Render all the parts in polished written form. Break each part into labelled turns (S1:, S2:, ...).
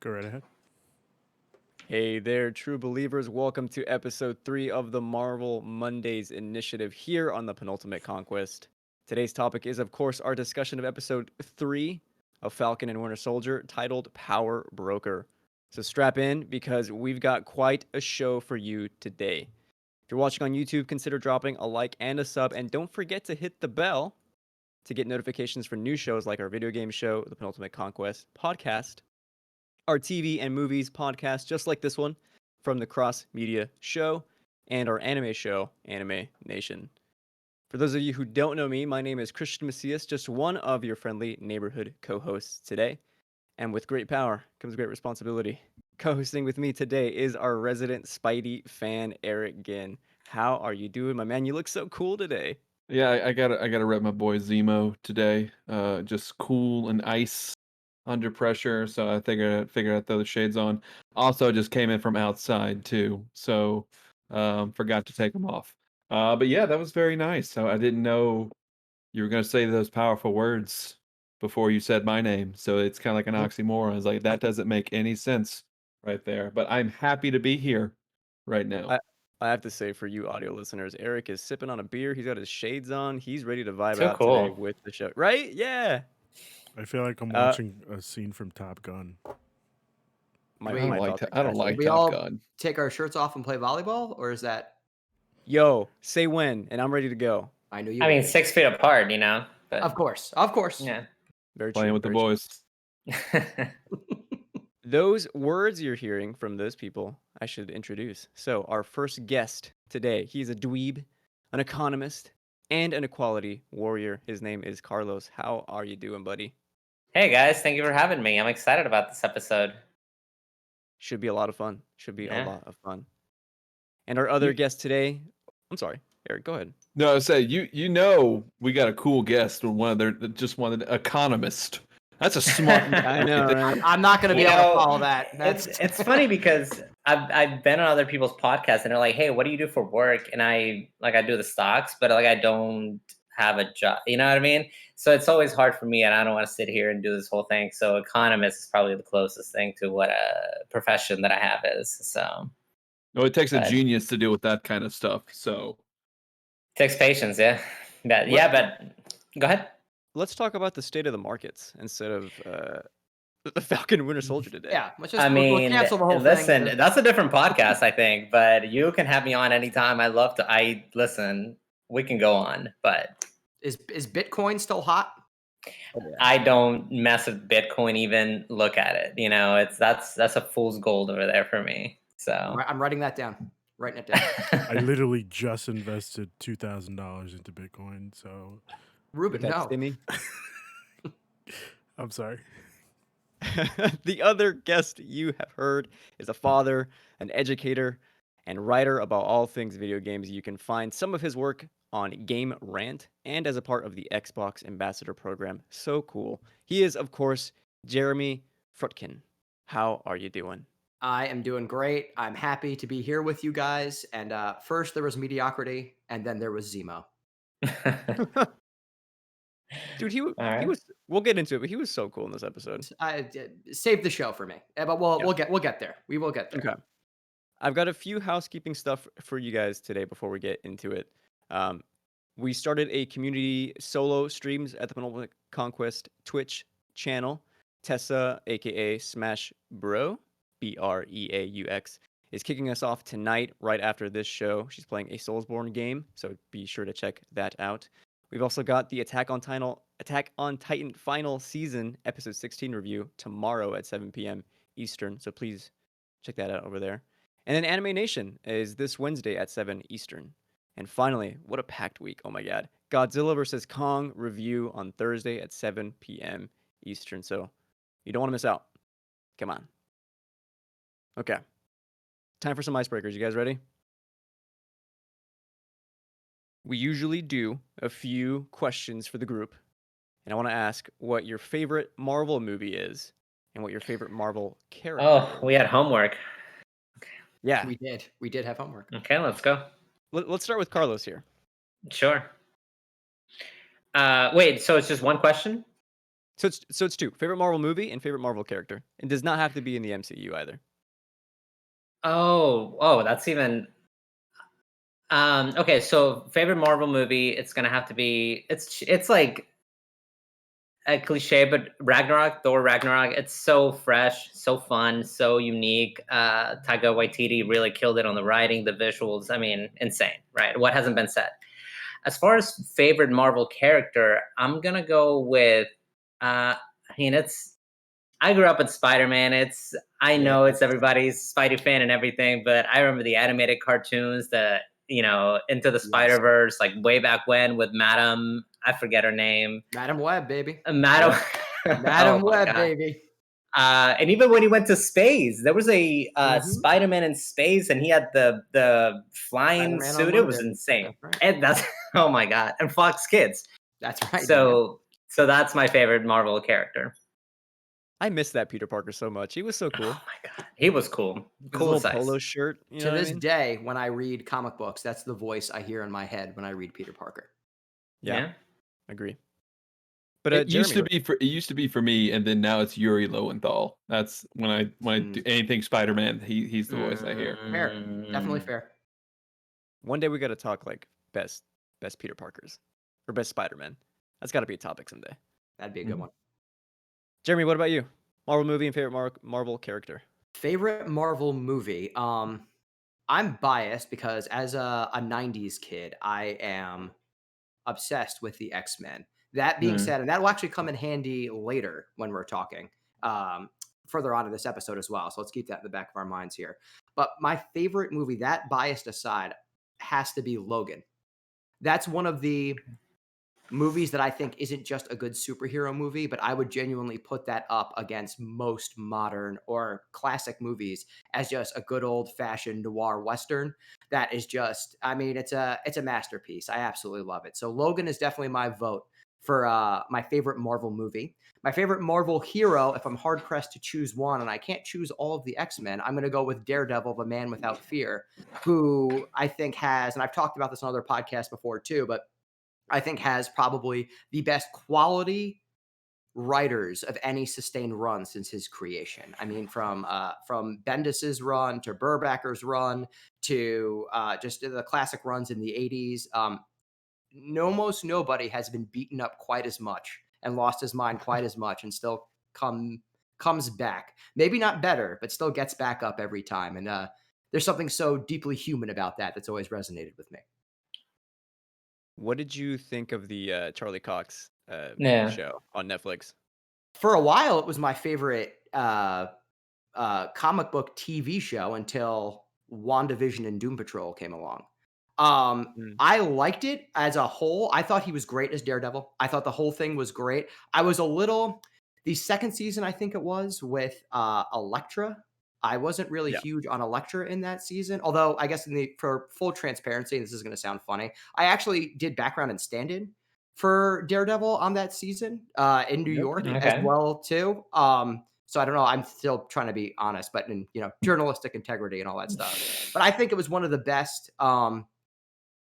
S1: Go right ahead.
S2: Hey there, true believers. Welcome to episode 3 of the Marvel Mondays initiative here on the Penultimate Conquest. Today's topic is, of course, our discussion of episode 3 of Falcon and Winter Soldier, titled Power Broker. So strap in because we've got quite a show for you today. If you're watching on YouTube, consider dropping a like and a sub, and don't forget to hit the bell to get notifications for new shows like our video game show, the Penultimate Conquest podcast, our TV and movies podcast, just like this one, from the Cross Media Show, and our anime show, Anime Nation. For those of you who don't know me, my name is Christian Macias, just one of your friendly neighborhood co-hosts today. And with great power comes great responsibility. Co-hosting with me today is our resident Spidey fan, Eric Ginn. How are you doing, my man? You look so cool today.
S3: Yeah, I gotta rep my boy Zemo today. Just cool and ice under pressure. So I figured I'd throw the shades on. Also, just came in from outside too, so forgot to take them off. But yeah, that was very nice. So I didn't know you were gonna say those powerful words before you said my name. So it's kind of like an oxymoron. I was like, that doesn't make any sense right there. But I'm happy to be here right now.
S2: I have to say, for you audio listeners, Eric is sipping on a beer. He's got his shades on. He's ready to vibe
S4: Too
S2: out today
S4: cool.
S2: with the show. Right? Yeah.
S1: I feel like I'm
S2: Uh,
S1: watching a scene from Top Gun.
S2: My,
S3: I
S5: Wait,
S3: don't
S2: my
S3: like
S2: thoughts
S3: I don't
S2: exactly.
S3: like
S5: we
S3: Top
S5: all
S3: Gun.
S5: take our shirts off and play volleyball, or is that?
S2: Yo, say when, and I'm ready to go.
S5: I knew you.
S4: I mean,
S5: would.
S4: 6 feet apart, But
S5: Of course.
S4: yeah.
S2: Very
S3: Playing
S2: true.
S3: with the
S2: very true.
S3: boys.
S2: Those words you're hearing from those people, I should introduce. So, our first guest today, he's a dweeb, an economist, and an equality warrior. His name is Carlos. How are you doing, buddy?
S4: Hey guys, thank you for having me. I'm excited about this episode.
S2: Should be a lot of fun. Should be a
S4: Yeah.
S2: lot of fun. And our other
S3: You-
S2: guest today, I'm sorry, Eric, go ahead.
S3: No, I say you know we got a cool guest, one of their economist. That's a smart.
S2: I know, right?
S5: I'm not going to be
S4: You
S5: able to
S4: know,
S5: follow that.
S4: It's funny because I've been on other people's podcasts and they're like, "Hey, what do you do for work?" And I do the stocks, but I don't have a job. You know what I mean? So it's always hard for me, and I don't want to sit here and do this whole thing. So economist is probably the closest thing to what a profession that I have is. So
S3: No, it takes a
S4: But-
S3: genius to deal with that kind of stuff. So
S4: takes patience, yeah. But go ahead.
S2: Let's talk about the state of the markets instead of the Falcon Winter Soldier today.
S5: Yeah, let's just
S4: I
S5: we'll
S4: mean,
S5: cancel the whole
S4: listen,
S5: thing.
S4: that's a different podcast, I think, but you can have me on anytime. I love to. Listen, we can go on, but
S5: Is Bitcoin still hot?
S4: I don't mess with Bitcoin. Even look at it. That's a fool's gold over there for me. So
S5: I'm writing that down. Writing it down.
S1: I literally just invested $2,000 into Bitcoin, so
S5: Ruben,
S2: With that
S5: no.
S2: stimmy.
S1: I'm sorry.
S2: The other guest you have heard is a father, an educator, and writer about all things video games. You can find some of his work on Game Rant and as a part of the Xbox Ambassador Program. So cool. He is, of course, Jeremy Frutkin. How are you doing?
S5: I am doing great. I'm happy to be here with you guys. And first there was mediocrity, and then there was Zemo.
S2: Dude, he
S4: right.
S2: was. We'll get into it, but he was so cool in this episode.
S5: Saved the show for me, but we'll get there. We will get there.
S2: Okay. I've got a few housekeeping stuff for you guys today before we get into it. We started a community solo streams at the Penultimate Conquest Twitch channel. Tessa, aka Smash Bro, Breaux, is kicking us off tonight right after this show. She's playing a Soulsborne game, so be sure to check that out. We've also got the Attack on Titan final season episode 16 review tomorrow at 7 p.m. Eastern, so please check that out over there. And then Anime Nation is this Wednesday at 7 Eastern. And finally, what a packed week. Oh my god. Godzilla vs. Kong review on Thursday at 7 p.m. Eastern. So you don't want to miss out. Come on. Okay. Time for some icebreakers. You guys ready? We usually do a few questions for the group. And I want to ask what your favorite Marvel movie is and what your favorite Marvel character
S4: Oh,
S2: is.
S4: we had homework.
S2: Yeah.
S5: We did have homework.
S4: Okay, let's go.
S2: Let's start with Carlos here.
S4: Sure. Wait, so it's just one question?
S2: So it's two. Favorite Marvel movie and favorite Marvel character. It does not have to be in the MCU either.
S4: Oh, that's even. Okay, so favorite Marvel movie, it's gonna have to be. It's like a cliche, but Thor Ragnarok. It's so fresh, so fun, so unique. Taika Waititi really killed it on the writing, the visuals. I mean, insane, right? What hasn't been said? As far as favorite Marvel character, I'm gonna go with. I mean, I grew up with Spider-Man. I know it's everybody's Spidey fan and everything, but I remember the animated cartoons, Into the Spider-Verse, like way back when with Madam, I forget her name.
S5: Madam Web, baby.
S4: Madam,
S5: Madam
S4: oh my
S5: Web,
S4: God.
S5: baby.
S4: And even when he went to space, there was a Spider-Man in space, and he had the flying
S5: Spider-Man
S4: suit. It was
S5: Unlimited.
S4: insane.
S5: That's right.
S4: And that's oh my God. And Fox Kids.
S5: That's right.
S4: So that's my favorite Marvel character.
S2: I miss that Peter Parker so much. He was so cool.
S4: Oh my God, he was cool.
S2: His
S4: Cool
S2: little
S4: size.
S2: polo shirt. You know
S5: to this
S2: what I mean?
S5: day, when I read comic books, that's the voice I hear in my head when I read Peter Parker.
S2: Yeah, agree. But
S3: It
S2: Jeremy,
S3: used to be for me, and then now it's Yuri Lowenthal. That's when I do anything Spider-Man, he's the voice I hear.
S5: Fair, definitely fair.
S2: one day we got to talk like best Peter Parkers or best Spider-Man. That's got to be a topic someday.
S5: That'd be a good one.
S2: Jeremy, what about you? Marvel movie and favorite Marvel character?
S5: Favorite Marvel movie? I'm biased because as a 90s kid, I am obsessed with the X-Men. That being said, and that will actually come in handy later when we're talking further on in this episode as well. So let's keep that in the back of our minds here. But my favorite movie, that biased aside, has to be Logan. That's one of the movies that I think isn't just a good superhero movie, but I would genuinely put that up against most modern or classic movies as just a good old fashioned noir Western. That is just, I mean, it's a masterpiece. I absolutely love it. So Logan is definitely my vote for my favorite Marvel movie. My favorite Marvel hero, if I'm hard pressed to choose one, and I can't choose all of the X-Men, I'm going to go with Daredevil, the Man Without Fear, who I think has, and I've talked about this on other podcasts before too, but I think has probably the best quality writers of any sustained run since his creation. I mean, from Bendis's run to Burbacker's run to just the classic runs in the 80s. Almost nobody has been beaten up quite as much and lost his mind quite as much and still comes back. Maybe not better, but still gets back up every time. And there's something so deeply human about that that's always resonated with me.
S2: What did you think of the Charlie Cox show on Netflix?
S5: For a while, it was my favorite comic book TV show until WandaVision and Doom Patrol came along. I liked it as a whole. I thought he was great as Daredevil. I thought the whole thing was great. I was the second season, I think it was, with Elektra. I wasn't really huge on Elektra in that season. Although I guess for full transparency, and this is going to sound funny, I actually did background and stand-in for Daredevil on that season in New York as well too. So I don't know. I'm still trying to be honest, but in journalistic integrity and all that stuff. But I think it was one of the best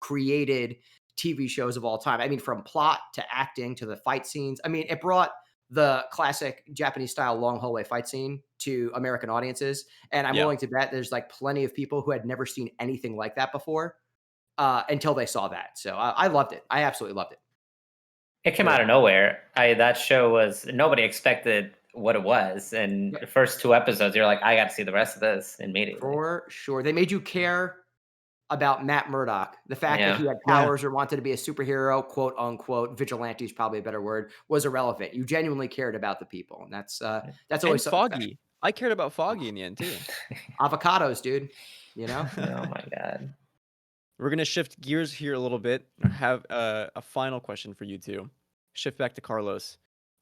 S5: created TV shows of all time. I mean, from plot to acting to the fight scenes. I mean, it brought the classic Japanese style long hallway fight scene to American audiences. And I'm willing to bet there's like plenty of people who had never seen anything like that before until they saw that. So I loved it. I absolutely loved it.
S4: It came out of nowhere. That show was, nobody expected what it was. And the first 2 episodes, you're like, I got to see the rest of this immediately.
S5: For sure. They made you care about Matt Murdock. The fact that he had powers or wanted to be a superhero, quote unquote, vigilante is probably a better word, was irrelevant. You genuinely cared about the people. And that's always something
S2: Foggy.
S5: special.
S2: I cared about Foggy in the end too.
S5: Avocados, dude.
S4: Oh my God.
S2: We're going to shift gears here a little bit. I have a final question for you two. Shift back to Carlos.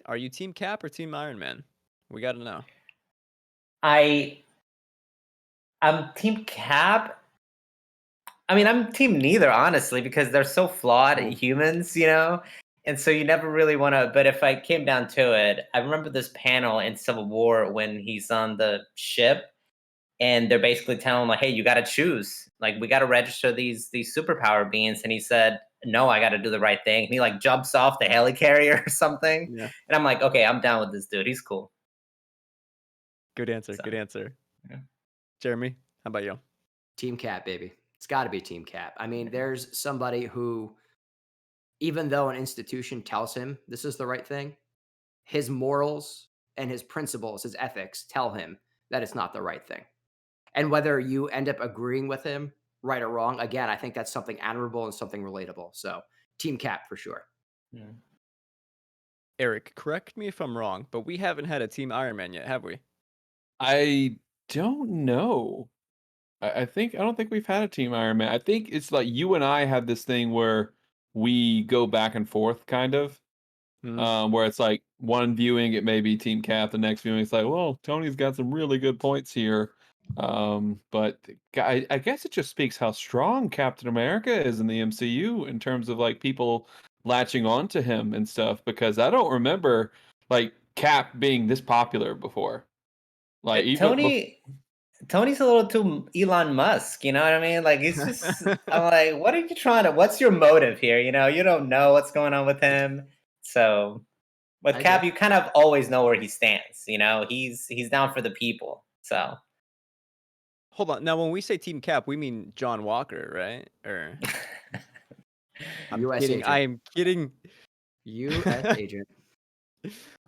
S2: Are you Team Cap or Team Iron Man? We got to know.
S4: I'm Team Cap. I mean, I'm Team neither, honestly, because they're so flawed humans, And so you never really want to. But if I came down to it, I remember this panel in Civil War when he's on the ship. And they're basically telling him, like, hey, you got to choose. Like, we got to register these superpower beings. And he said, no, I got to do the right thing. And he like jumps off the helicarrier or something.
S2: Yeah.
S4: And I'm like, okay, I'm down with this dude. He's cool.
S2: Good answer.
S4: So,
S2: Good answer.
S4: yeah.
S2: Jeremy, how about you?
S5: Team Cap, baby. It's got to be Team Cap. I mean, there's somebody who, even though an institution tells him this is the right thing, his morals and his principles, his ethics tell him that it's not the right thing. And whether you end up agreeing with him, right or wrong, again, I think that's something admirable and something relatable. So, Team Cap for sure.
S4: Yeah.
S2: Eric, correct me if I'm wrong, but we haven't had a Team Iron Man yet, have we?
S3: I don't know. I don't think we've had a Team Iron Man. I think it's like you and I have this thing where we go back and forth, kind of. Where it's like one viewing it may be Team Cap, the next viewing it's like, well, Tony's got some really good points here. But I guess it just speaks how strong Captain America is in the MCU in terms of like people latching on to him and stuff. Because I don't remember like Cap being this popular before. Like
S4: Tony's a little too Elon Musk, you know what I mean? Like he's just I'm like, what are you trying to what's your motive here? You know, you don't know what's going on with him. So with Cap, you kind of always know where he stands, you know? He's down for the people. So
S2: Hold on. Now when we say Team Cap, we mean John Walker, right? Or I'm
S5: US
S2: kidding.
S5: agent.
S2: I am kidding.
S5: US agent.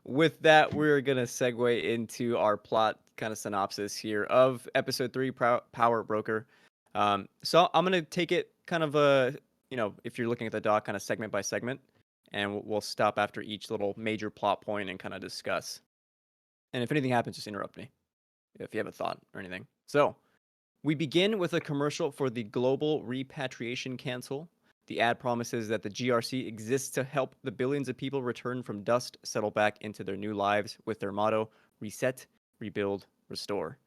S2: With that, we're going to segue into our plot kind of synopsis here of episode 3, Power Broker. So I'm going to take it kind of if you're looking at the doc, kind of segment by segment, and we'll stop after each little major plot point and kind of discuss. And if anything happens, just interrupt me if you have a thought or anything. So we begin with a commercial for the Global Repatriation Council. The ad promises that the GRC exists to help the billions of people return from dust settle back into their new lives with their motto, reset, rebuild, restore.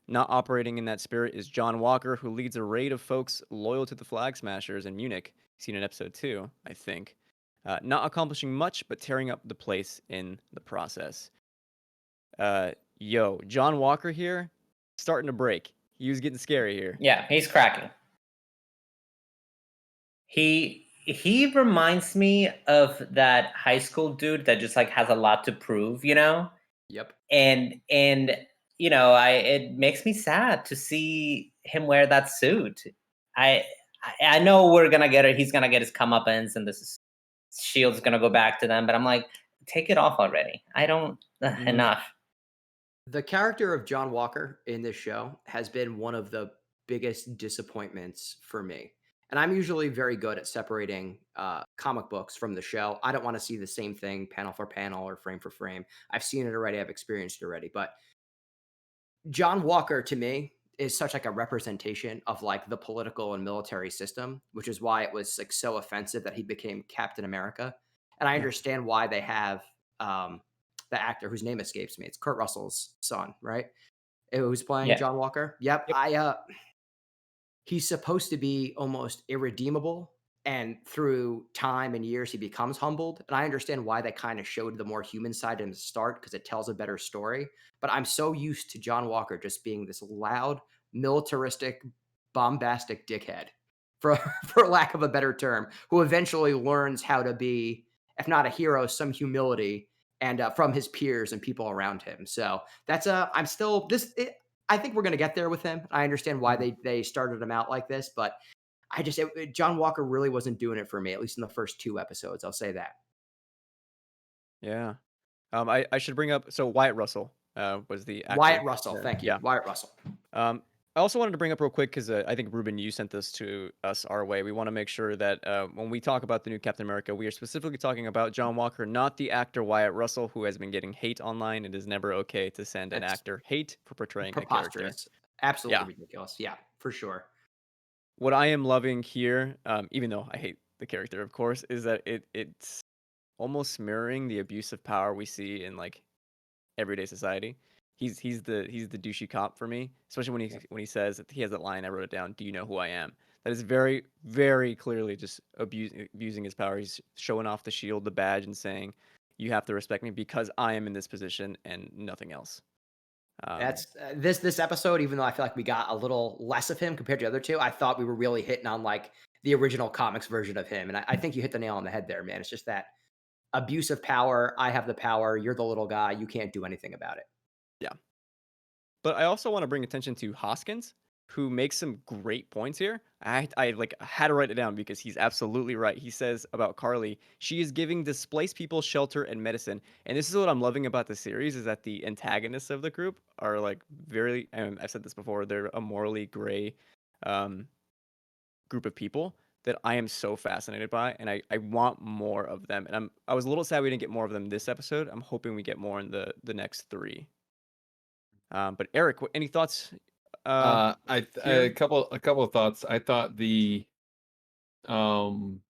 S2: Not operating in that spirit is John Walker, who leads a raid of folks loyal to the Flag Smashers in Munich, seen in episode 2, I think. Not accomplishing much, but tearing up the place in the process. John Walker here, starting to break. He was getting scary here.
S4: yeah, he's cracking. He reminds me of that high school dude that just like has a lot to prove, you know?
S5: Yep.
S4: And you know, it makes me sad to see him wear that suit. I know we're gonna get it. He's gonna get his comeuppance, and this shield's gonna go back to them. But I'm like, take it off already. I don't enough.
S5: The character of John Walker in this show has been one of the biggest disappointments for me. And I'm usually very good at separating comic books from the show. I don't want to see the same thing panel for panel or frame for frame. I've seen it already. I've experienced it already. But John Walker, to me, is such like a representation of like the political and military system, which is why it was like so offensive that he became Captain America. And I understand why they have the actor whose name escapes me. It's Kurt Russell's son, right? Who's playing
S4: Yeah.
S5: John Walker. Yep. He's supposed to be almost irredeemable, and through time and years he becomes humbled. And I understand why they kind of showed the more human side in the start, because it tells a better story. But I'm so used to John Walker just being this loud, militaristic, bombastic dickhead, for for lack of a better term, who eventually learns how to be, if not a hero, some humility, and from his peers and people around him. So that's I'm still I think we're going to get there with him. I understand why they started him out like this, but John Walker really wasn't doing it for me, at least in the first 2 episodes. I'll say that.
S2: Yeah. I should bring up, so Wyatt Russell was the actor.
S5: Wyatt Russell. Thank you.
S2: Yeah.
S5: Wyatt Russell.
S2: I also wanted to bring up real quick, because I think, Ruben, you sent this to us our way. We want to make sure that when we talk about the new Captain America, we are specifically talking about John Walker, not the actor Wyatt Russell, who has been getting hate online. It is never okay to send an actor hate for portraying a character.
S5: Preposterous. Absolutely ridiculous. Yeah, for sure.
S2: What I am loving here, even though I hate the character, of course, is that it's almost mirroring the abuse of power we see in like everyday society. He's the douchey cop for me, especially when he says that he has that line. I wrote it down. Do you know who I am? That is very, very clearly just abusing his power. He's showing off the shield, the badge, and saying, "You have to respect me because I am in this position and nothing else."
S5: That's this episode. Even though I feel like we got a little less of him compared to the other 2, I thought we were really hitting on like the original comics version of him. And I think you hit the nail on the head there, man. It's just that abuse of power. I have the power. You're the little guy. You can't do anything about it.
S2: Yeah. But I also want to bring attention to Hoskins, who makes some great points here. I like had to write it down because he's absolutely right. He says about Carly, she is giving displaced people shelter and medicine. And this is what I'm loving about the series is that the antagonists of the group are like very, and I've said this before, they're a morally gray um, group of people that I am so fascinated by, and I want more of them. And I was a little sad we didn't get more of them this episode. I'm hoping we get more in the next three. But Eric, any thoughts?
S3: A couple of thoughts. I thought um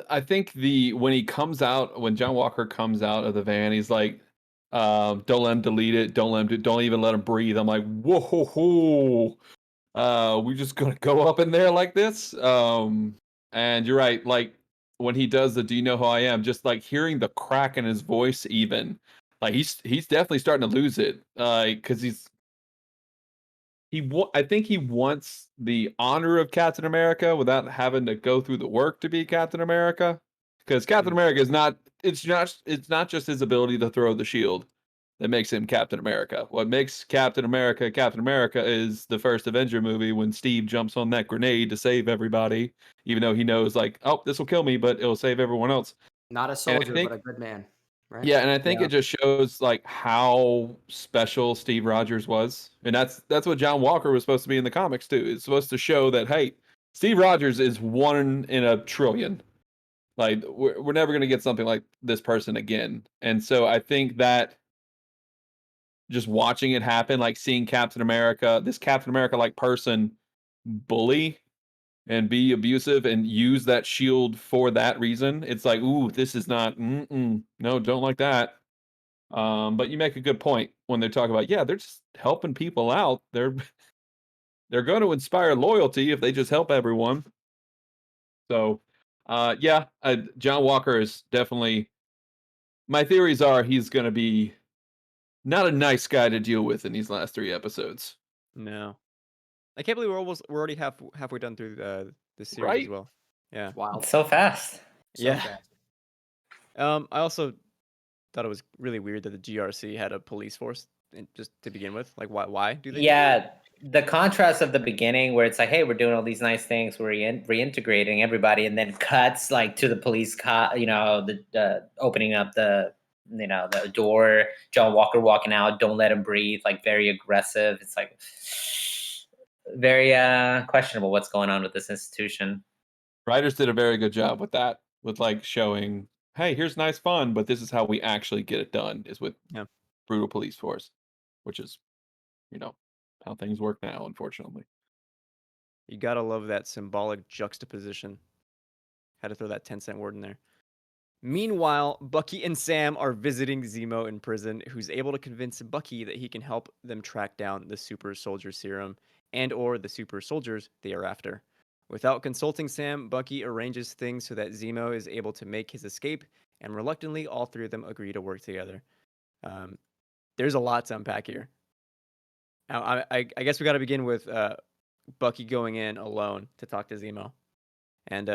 S3: I think when John Walker comes out of the van, he's like, don't let him delete it, don't even let him breathe. I'm like, whoa, ho, ho. We just gonna go up in there like this? And you're right, like when he does the "Do you know who I am?" Just like hearing the crack in his voice, even like he's definitely starting to lose it, because I think he wants the honor of Captain America without having to go through the work to be Captain America. Because Captain America is not. It's not just his ability to throw the shield that makes him Captain America. What makes Captain America is the first Avenger movie when Steve jumps on that grenade to save everybody, even though he knows like, oh, this will kill me, but it'll save everyone else.
S5: Not a
S3: And I
S5: soldier, but
S3: think
S5: a good man. Right?
S3: yeah, and I think
S5: Yeah.
S3: it just shows like how special Steve Rogers was, and that's what John Walker was supposed to be in the comics too. It's supposed to show that hey, Steve Rogers is one in a trillion. Like we're never gonna get something like this person again. And so I think that just watching it happen, like seeing this Captain America like person bully and be abusive and use that shield for that reason, it's like, ooh, this is not, no, don't like that. But you make a good point when they talk about, yeah, they're just helping people out. They're going to inspire loyalty if they just help everyone. So, yeah, John Walker is definitely. My theories are he's going to be not a nice guy to deal with in these last 3 episodes,
S2: No, I can't believe we're already halfway done through the series as
S3: right?
S2: well. Yeah,
S5: It's wild.
S4: So fast.
S5: So
S2: yeah.
S5: fast.
S2: I also thought it was really weird that the GRC had a police force just to begin with. Like, why do they?
S4: Yeah, the contrast of the beginning where it's like, hey, we're doing all these nice things, we're reintegrating everybody, and then cuts like to the police the opening up the the door, John Walker walking out, don't let him breathe, like very aggressive. It's like very questionable what's going on with this institution.
S3: Writers did a very good job with that, with like showing, hey, here's nice fun, but this is how we actually get it done, is with
S2: Yeah.
S3: brutal police force, which is, how things work now, unfortunately.
S2: You gotta love that symbolic juxtaposition. Had to throw that 10-cent word in there. Meanwhile, Bucky and Sam are visiting Zemo in prison, who's able to convince Bucky that he can help them track down the super soldier serum and/or the super soldiers they are after. Without consulting Sam, Bucky arranges things so that Zemo is able to make his escape, and reluctantly, all three of them agree to work together. Um, there's a lot to unpack here. Now, I guess we got to begin with Bucky going in alone to talk to Zemo, and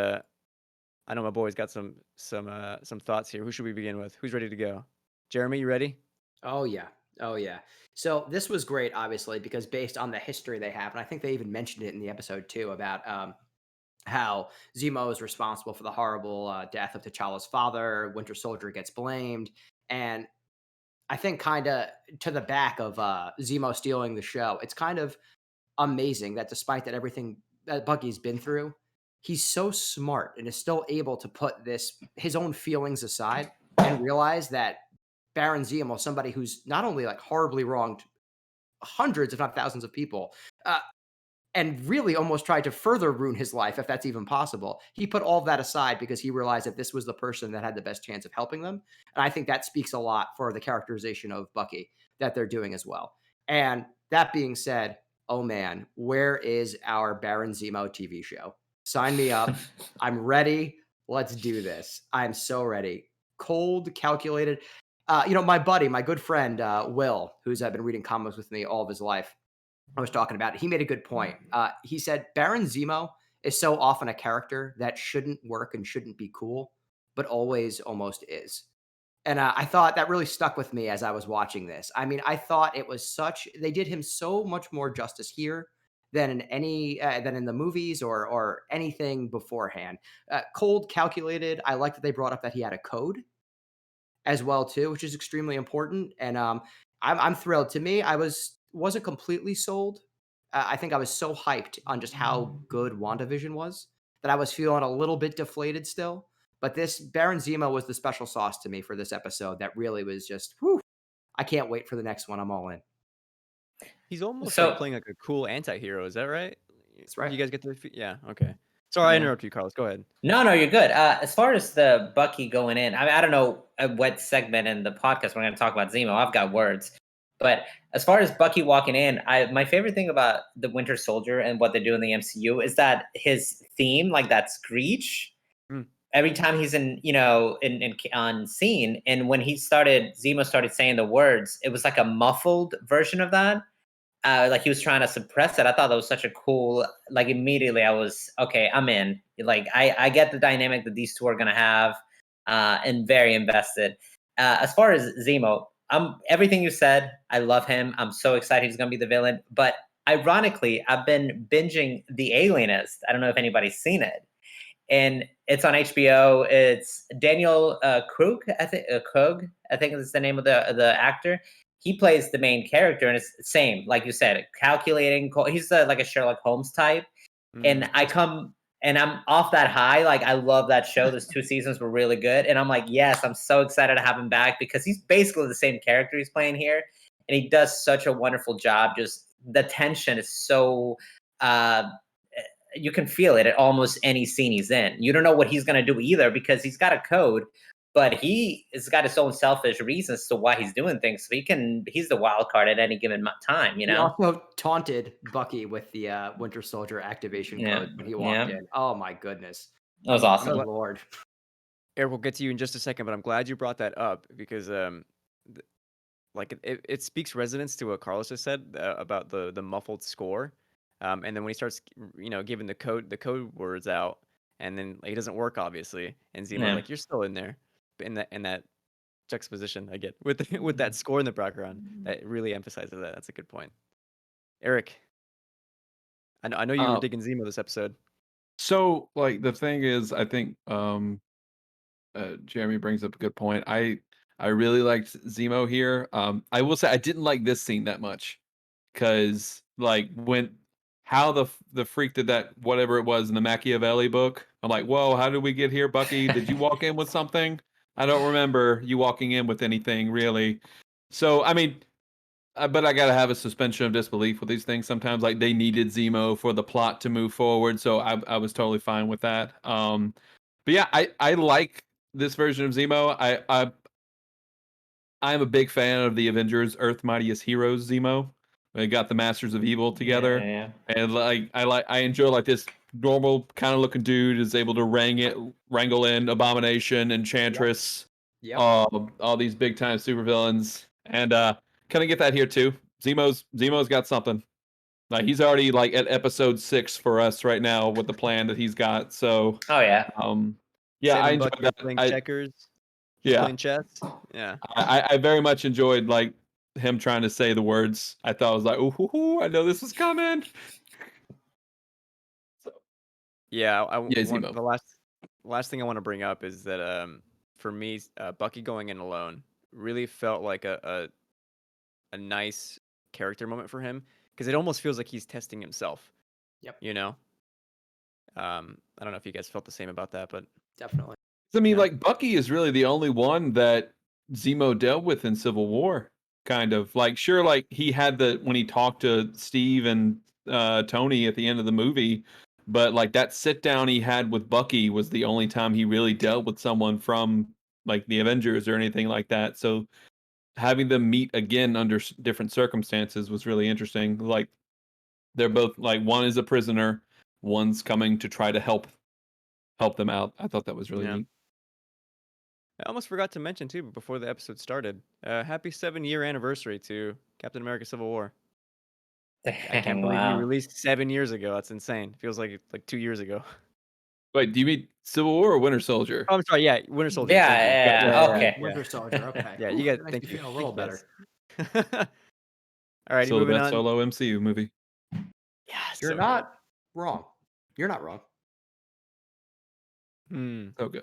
S2: I know my boy's got some thoughts here. Who should we begin with? Who's ready to go? Jeremy, you ready?
S5: Oh yeah. Oh yeah. So this was great, obviously, because based on the history they have, and I think they even mentioned it in the episode too about how Zemo is responsible for the horrible death of T'Challa's father. Winter Soldier gets blamed, and I think kind of to the back of Zemo stealing the show. It's kind of amazing that despite that everything that Bucky's been through, he's so smart and is still able to put his own feelings aside and realize that Baron Zemo, somebody who's not only like horribly wronged hundreds, if not thousands of people, uh, and really almost tried to further ruin his life, if that's even possible. He put all of that aside because he realized that this was the person that had the best chance of helping them. And I think that speaks a lot for the characterization of Bucky that they're doing as well. And that being said, oh man, where is our Baron Zemo TV show? Sign me up. I'm ready. Let's do this. I'm so ready. Cold, calculated. My good friend, Will, who's been reading comics with me all of his life, I was talking about it. He made a good point. He said Baron Zemo is so often a character that shouldn't work and shouldn't be cool, but always almost is. And I thought that really stuck with me as I was watching this. I mean, I thought it was they did him so much more justice here than in than in the movies or anything beforehand. Cold, calculated. I like that they brought up that he had a code as well too, which is extremely important. And I'm thrilled. To me, wasn't completely sold. I think I was so hyped on just how good WandaVision was that I was feeling a little bit deflated still. But this Baron Zemo was the special sauce to me for this episode. That really was just, whew, I can't wait for the next one. I'm all in.
S2: He's almost like
S4: So
S2: playing like a cool anti-hero. Is that right?
S5: That's right.
S2: You guys get to yeah. Okay. Sorry, I
S4: yeah.
S2: interrupted you, Carlos. Go ahead.
S4: No, you're good. As far as the Bucky going in, I don't know what segment in the podcast we're going to talk about Zemo. I've got words, but as far as Bucky walking in, my favorite thing about the Winter Soldier and what they do in the MCU is that his theme, like that screech,
S2: Mm.
S4: every time he's in on scene, and when Zemo started saying the words, it was like a muffled version of that. Like he was trying to suppress it. I thought that was such a cool, like immediately I was, okay, I'm in. Like I get the dynamic that these two are gonna have, and very invested. As far as Zemo, everything you said, I love him. I'm so excited he's gonna be the villain. But ironically, I've been binging The Alienist. I don't know if anybody's seen it. And it's on HBO. It's Daniel Krug, Krug, I think is the name of the actor. He plays the main character, and it's the same, like you said, calculating. He's like a Sherlock Holmes type, and I'm off that high. Like I love that show. Those 2 seasons were really good, and I'm like, yes, I'm so excited to have him back because he's basically the same character he's playing here, and he does such a wonderful job. Just the tension is so. You can feel it at almost any scene he's in. You don't know what he's going to do either because he's got a code, but he has got his own selfish reasons to why he's doing things. So he's the wild card at any given time,
S5: He also taunted Bucky with the Winter Soldier activation code when he walked in. Oh my goodness.
S4: That was awesome.
S5: Good Lord.
S2: Eric, we'll get to you in just a second, but I'm glad you brought that up because like it speaks resonance to what Carlos just said about the muffled score. And then when he starts, giving the code words out, and then he doesn't work obviously, and Zemo's like, "You're still in there," in that juxtaposition I get with with that score in the background that really emphasizes that. That's a good point. Eric, I know you were digging Zemo this episode.
S3: So, like, the thing is, I think Jeremy brings up a good point. I really liked Zemo here. I will say I didn't like this scene that much because, like, how the freak did that, whatever it was in the Machiavelli book. I'm like, whoa, how did we get here, Bucky? Did you walk in with something? I don't remember you walking in with anything really. So, I mean, but I gotta have a suspension of disbelief with these things sometimes. Like they needed Zemo for the plot to move forward, so I was totally fine with that. But yeah, I like this version of Zemo. I'm a big fan of the Avengers Earth Mightiest Heroes Zemo. They got the Masters of Evil together, and like I enjoy like this normal kind of looking dude is able to wrangle in Abomination, Enchantress,
S5: Yep.
S3: all these big time supervillains, and kind of get that here too. Zemo's got something. Like he's already like at episode 6 for us right now with the plan that he's got. So
S4: yeah,
S3: yeah, I
S2: Sam and
S3: enjoyed
S2: Bucky are
S3: that.
S2: playing checkers. He's
S3: Yeah,
S2: playing chess. Yeah.
S3: I very much enjoyed like him trying to say the words. I thought I was like, ooh, I know this was coming. So,
S2: Yeah,
S3: yeah, Zemo.
S2: the last thing I want to bring up is that for me, Bucky going in alone really felt like a nice character moment for him because it almost feels like he's testing himself.
S5: Yep.
S2: I don't know if you guys felt the same about that, but
S5: Definitely.
S3: I mean,
S2: Yeah.
S3: like Bucky is really the only one that Zemo dealt with in Civil War. Kind of like, sure, like he had when he talked to Steve and Tony at the end of the movie, but like that sit down he had with Bucky was the only time he really dealt with someone from like the Avengers or anything like that. So having them meet again under different circumstances was really interesting. Like they're both like one is a prisoner, one's coming to try to help them out. I thought that was really
S2: Yeah.
S3: neat.
S2: I almost forgot to mention too before the episode started. Happy 7-year anniversary to Captain America: Civil War. I can't
S4: Dang,
S2: believe he
S4: wow.
S2: released 7 years ago. That's insane. Feels like 2 years ago.
S3: Wait, do you mean Civil War or Winter Soldier?
S2: Oh, I'm sorry. Yeah, Winter Soldier. Thank you.
S4: Yeah,
S3: Gotcha.
S4: yeah,
S2: Yeah,
S4: okay.
S2: yeah,
S5: Winter Soldier. Okay.
S2: yeah.
S5: Oof,
S2: You guys.
S5: that makes
S2: Thank
S5: me
S2: you.
S5: feel a
S2: Thank
S5: little
S2: you,
S5: better.
S2: guys. Alrighty,
S3: Still the
S2: moving
S3: best
S2: on.
S3: solo MCU movie.
S2: Yeah,
S5: You're
S2: so
S5: not wrong. You're not wrong.
S2: good. Hmm.
S3: So good.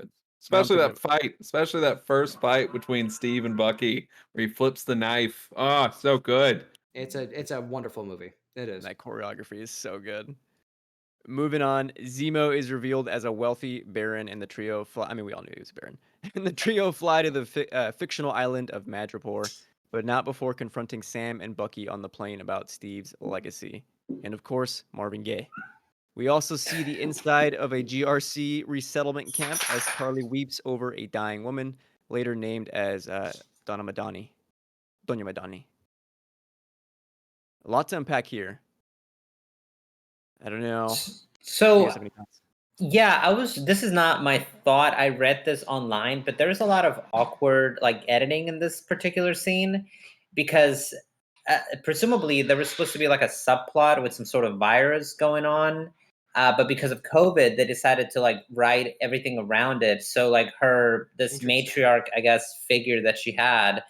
S2: Now I'm
S3: Especially
S2: thinking
S3: that fight, especially that first fight between Steve and Bucky, where he flips the knife. Oh, so good.
S5: It's a wonderful movie. It is.
S2: that choreography is so good. Moving on, Zemo is revealed as a wealthy baron in the trio. I mean, we all knew he was a baron. And the trio fly to the fictional island of Madripoor, but not before confronting Sam and Bucky on the plane about Steve's legacy. And of course, Marvin Gaye. We also see the inside of a GRC resettlement camp as Carly weeps over a dying woman, later named as Donna Madani. Doña Madani. A lot to unpack here. I don't know. Do you
S4: So
S2: guys have any thoughts?
S4: yeah, this is not my thought. I read this online, but there's a lot of awkward like editing in this particular scene because presumably there was supposed to be like a subplot with some sort of virus going on. But because of COVID, they decided to like write everything around it. So like this
S5: Interesting.
S4: matriarch, I guess, figure that she had,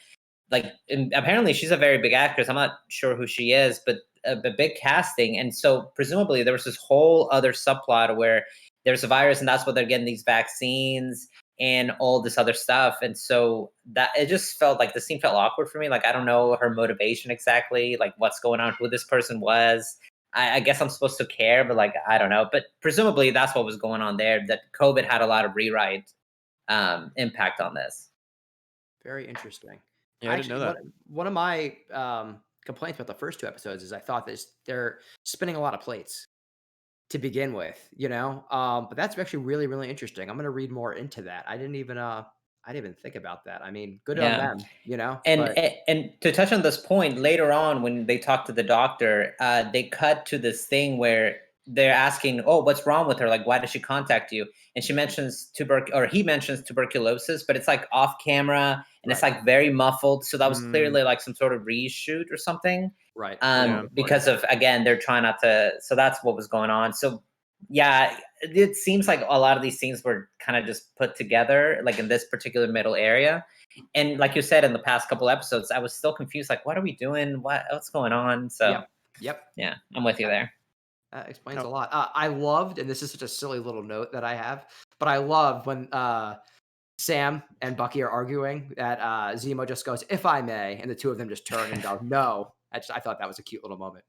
S4: like apparently she's a very big actress. I'm not sure who she is, but a big casting. And so presumably there was this whole other subplot where there's a virus and that's what they're getting these vaccines and all this other stuff. And so that it just felt like the scene felt awkward for me. Like I don't know her motivation exactly, like what's going on, who this person was. I guess I'm supposed to care, but like I don't know. But presumably that's what was going on there. That COVID had a lot of rewrite impact on this.
S5: Very interesting.
S2: Yeah, I didn't know
S5: Actually,
S2: that.
S5: one of my complaints about the first two episodes is I thought they're spinning a lot of plates to begin with, you know. But that's actually really, really interesting. I'm gonna read more into that. I didn't even think about that. I mean, good on
S4: Yeah.
S5: them, you know.
S4: And
S5: But
S4: and to touch on this point, later on when they talk to the doctor, they cut to this thing where they're asking, "Oh, what's wrong with her? Like, why did she contact you?" And she mentions or he mentions tuberculosis, but it's like off camera and it's
S5: right,
S4: like very muffled. So that was
S2: Mm,
S4: clearly like some sort of reshoot or something.
S5: right,
S2: yeah.
S4: Because of again, they're trying not to. So that's what was going on. So yeah, it seems like a lot of these scenes were kind of just put together, like in this particular middle area. And like you said in the past couple episodes, I was still confused. Like, what are we doing? What's going on? So
S5: yep.
S4: yeah, I'm with you
S5: That,
S4: there.
S5: that explains
S2: No.
S5: a lot. I loved, and this is such a silly little note that I have, but I love when Sam and Bucky are arguing that Zemo just goes, "If I may," and the two of them just turn and go, "No." I thought that was a cute little moment.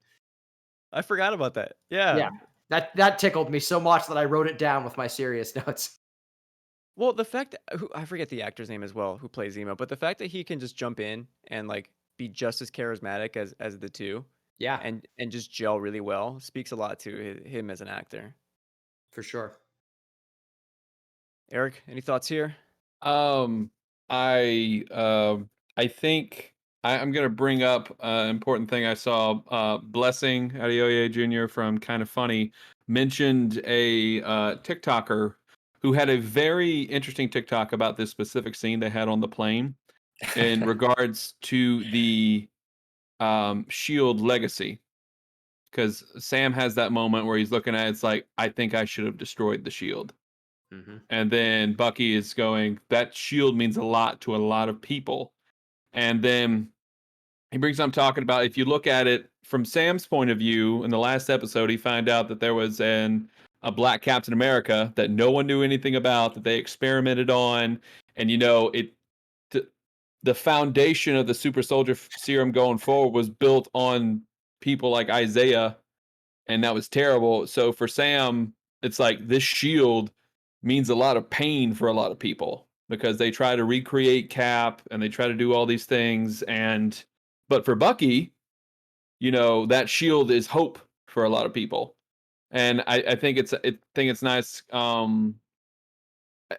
S2: I forgot about that. Yeah.
S5: Yeah, that tickled me so much that I wrote it down with my serious notes.
S2: Well, the fact that I forget the actor's name as well who plays Zemo, but the fact that he can just jump in and like be just as charismatic as the two
S5: Yeah,
S2: and just gel really well speaks a lot to him as an actor.
S5: for sure.
S2: Eric, any thoughts here?
S3: Um, I I think I'm gonna bring up an important thing I saw. Blessing Adeoye Jr. from Kind of Funny mentioned a TikToker who had a very interesting TikTok about this specific scene they had on the plane in regards to the Shield legacy. Because Sam has that moment where he's looking at it, it's like, I think I should have destroyed the Shield.
S5: Hmm.
S3: And then Bucky is going, that shield means a lot to a lot of people. And then he brings up talking about if you look at it from Sam's point of view, in the last episode, he found out that there was a black Captain America that no one knew anything about, that they experimented on. And the foundation of the super soldier serum going forward was built on people like Isaiah, and that was terrible. So for Sam, it's like this shield means a lot of pain for a lot of people because they try to recreate Cap and they try to do all these things. But for Bucky, that shield is hope for a lot of people. And I think it's nice.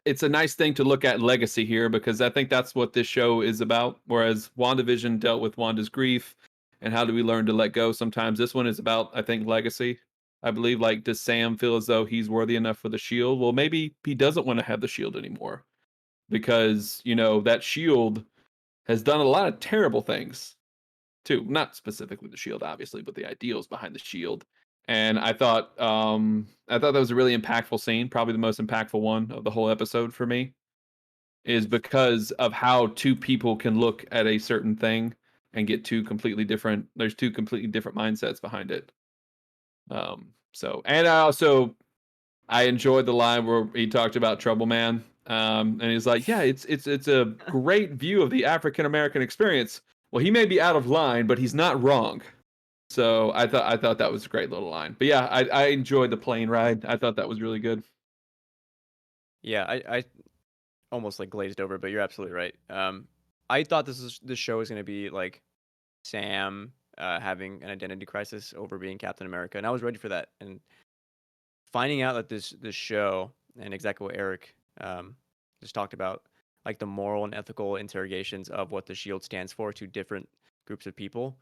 S3: It's a nice thing to look at legacy here because I think that's what this show is about. Whereas WandaVision dealt with Wanda's grief and how do we learn to let go sometimes. This one is about, I think, legacy. I believe, like, does Sam feel as though he's worthy enough for the shield? Well, maybe he doesn't want to have the shield anymore because, that shield has done a lot of terrible things. too. Not specifically the shield, obviously, but the ideals behind the shield. And I thought that was a really impactful scene, probably the most impactful one of the whole episode for me, is because of how two people can look at a certain thing and get two completely different. There's two completely different mindsets behind it. So, and I enjoyed the line where he talked about Trouble Man. And he's like, yeah, it's a great view of the African American experience. Well, he may be out of line, but he's not wrong. So I thought that was a great little line. But yeah, I enjoyed the plane ride. I thought that was really good.
S2: Yeah, I almost like glazed over, but you're absolutely right. I thought this show was going to be like Sam having an identity crisis over being Captain America, and I was ready for that. And finding out that this show, and exactly what Eric just talked about, like the moral and ethical interrogations of what the Shield stands for to different groups of people,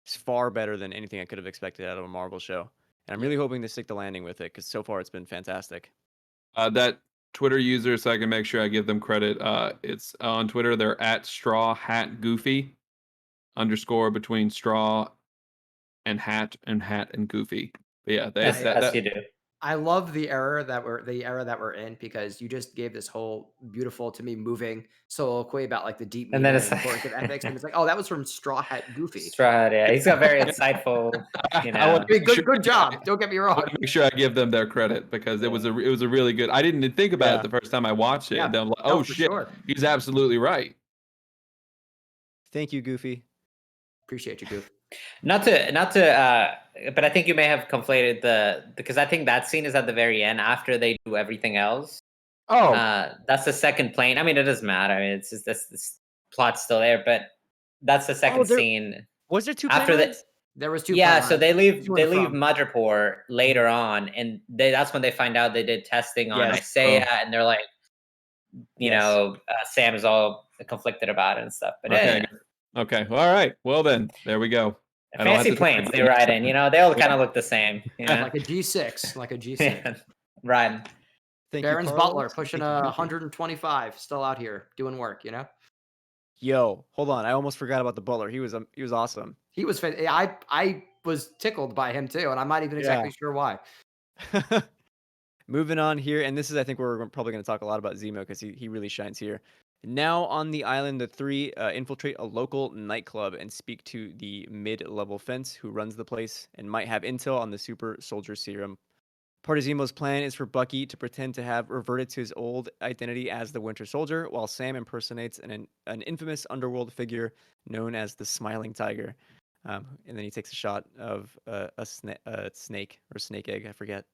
S2: is far better than anything I could have expected out of a Marvel show. And I'm really hoping to stick the landing with it, because so far it's been fantastic.
S3: That Twitter user, so I can make sure I give them credit. It's on Twitter. They're at Straw Hat Goofy _ between straw and hat and goofy. But yeah,
S4: As you do.
S5: I love the era that we're in, because you just gave this whole beautiful, to me, moving soliloquy about like the deep
S4: And
S5: meaning
S4: then
S5: and
S4: it's like-
S5: importance of ethics, and it's like, oh, that was from Straw Hat Goofy.
S4: Straw Hat, yeah. He's got very insightful, you
S3: I
S4: know.
S3: want
S5: I mean, good job. Don't get me
S3: I
S5: wrong.
S3: want to make sure I give them their credit, because it was a really good. I didn't even think about
S2: Yeah.
S3: it the first time I watched it.
S5: Yeah.
S3: And I'm like,
S5: No,
S3: oh
S5: for
S3: shit,
S5: sure.
S3: he's absolutely right.
S2: Thank you, Goofy.
S5: Appreciate you, Goof.
S4: Not to but I think you may have conflated because I think that scene is at the very end after they do everything else.
S3: Oh,
S4: That's the second plane. I mean, it doesn't matter. I mean, it's just this plot's still there, but that's the second scene.
S2: Was there two
S4: After
S2: plane rides?
S5: There was two.
S4: Yeah,
S5: plane
S4: so
S5: rides.
S4: they leave
S5: To and from.
S4: Madripoor later on, and that's when they find out they did testing on
S2: Yes.
S4: Isaiah, and they're like, you
S2: Yes.
S4: know, Sam is all conflicted about it and stuff. But
S3: okay.
S4: yeah,
S3: Okay. All right. Well then, there we go. I don't have
S4: fancy
S3: to-
S4: planes they ride in. You know, they all kind of look the same. You know?
S5: Like a G6, like a G6.
S4: Yeah, right.
S2: Thank
S5: Barron's
S2: you, Carlos.
S5: Butler pushing
S2: Thank you, Goofy.
S5: 125, still out here doing work. You know,
S2: Yo, hold on. I almost forgot about the Butler. He was awesome.
S5: he was. I was tickled by him too, and I'm not even exactly sure why.
S2: Moving on here, and this is, I think, where we're probably going to talk a lot about Zemo, because he really shines here. Now on the island, the three infiltrate a local nightclub and speak to the mid-level fence who runs the place and might have intel on the super soldier serum. Part of Zemo's plan is for Bucky to pretend to have reverted to his old identity as the Winter Soldier, while Sam impersonates an infamous underworld figure known as the Smiling Tiger. And then he takes a shot of a snake or snake egg, I forget.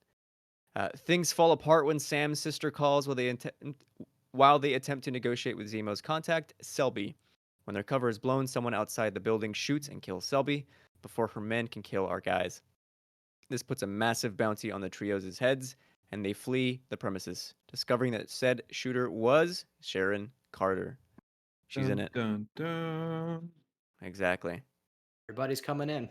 S2: Things fall apart when Sam's sister calls while they attempt to negotiate with Zemo's contact, Selby. When their cover is blown, someone outside the building shoots and kills Selby before her men can kill our guys. This puts a massive bounty on the trio's heads, and they flee the premises, discovering that said shooter was Sharon Carter. She's in it.
S3: Dun, dun.
S2: Exactly.
S5: Everybody's coming in.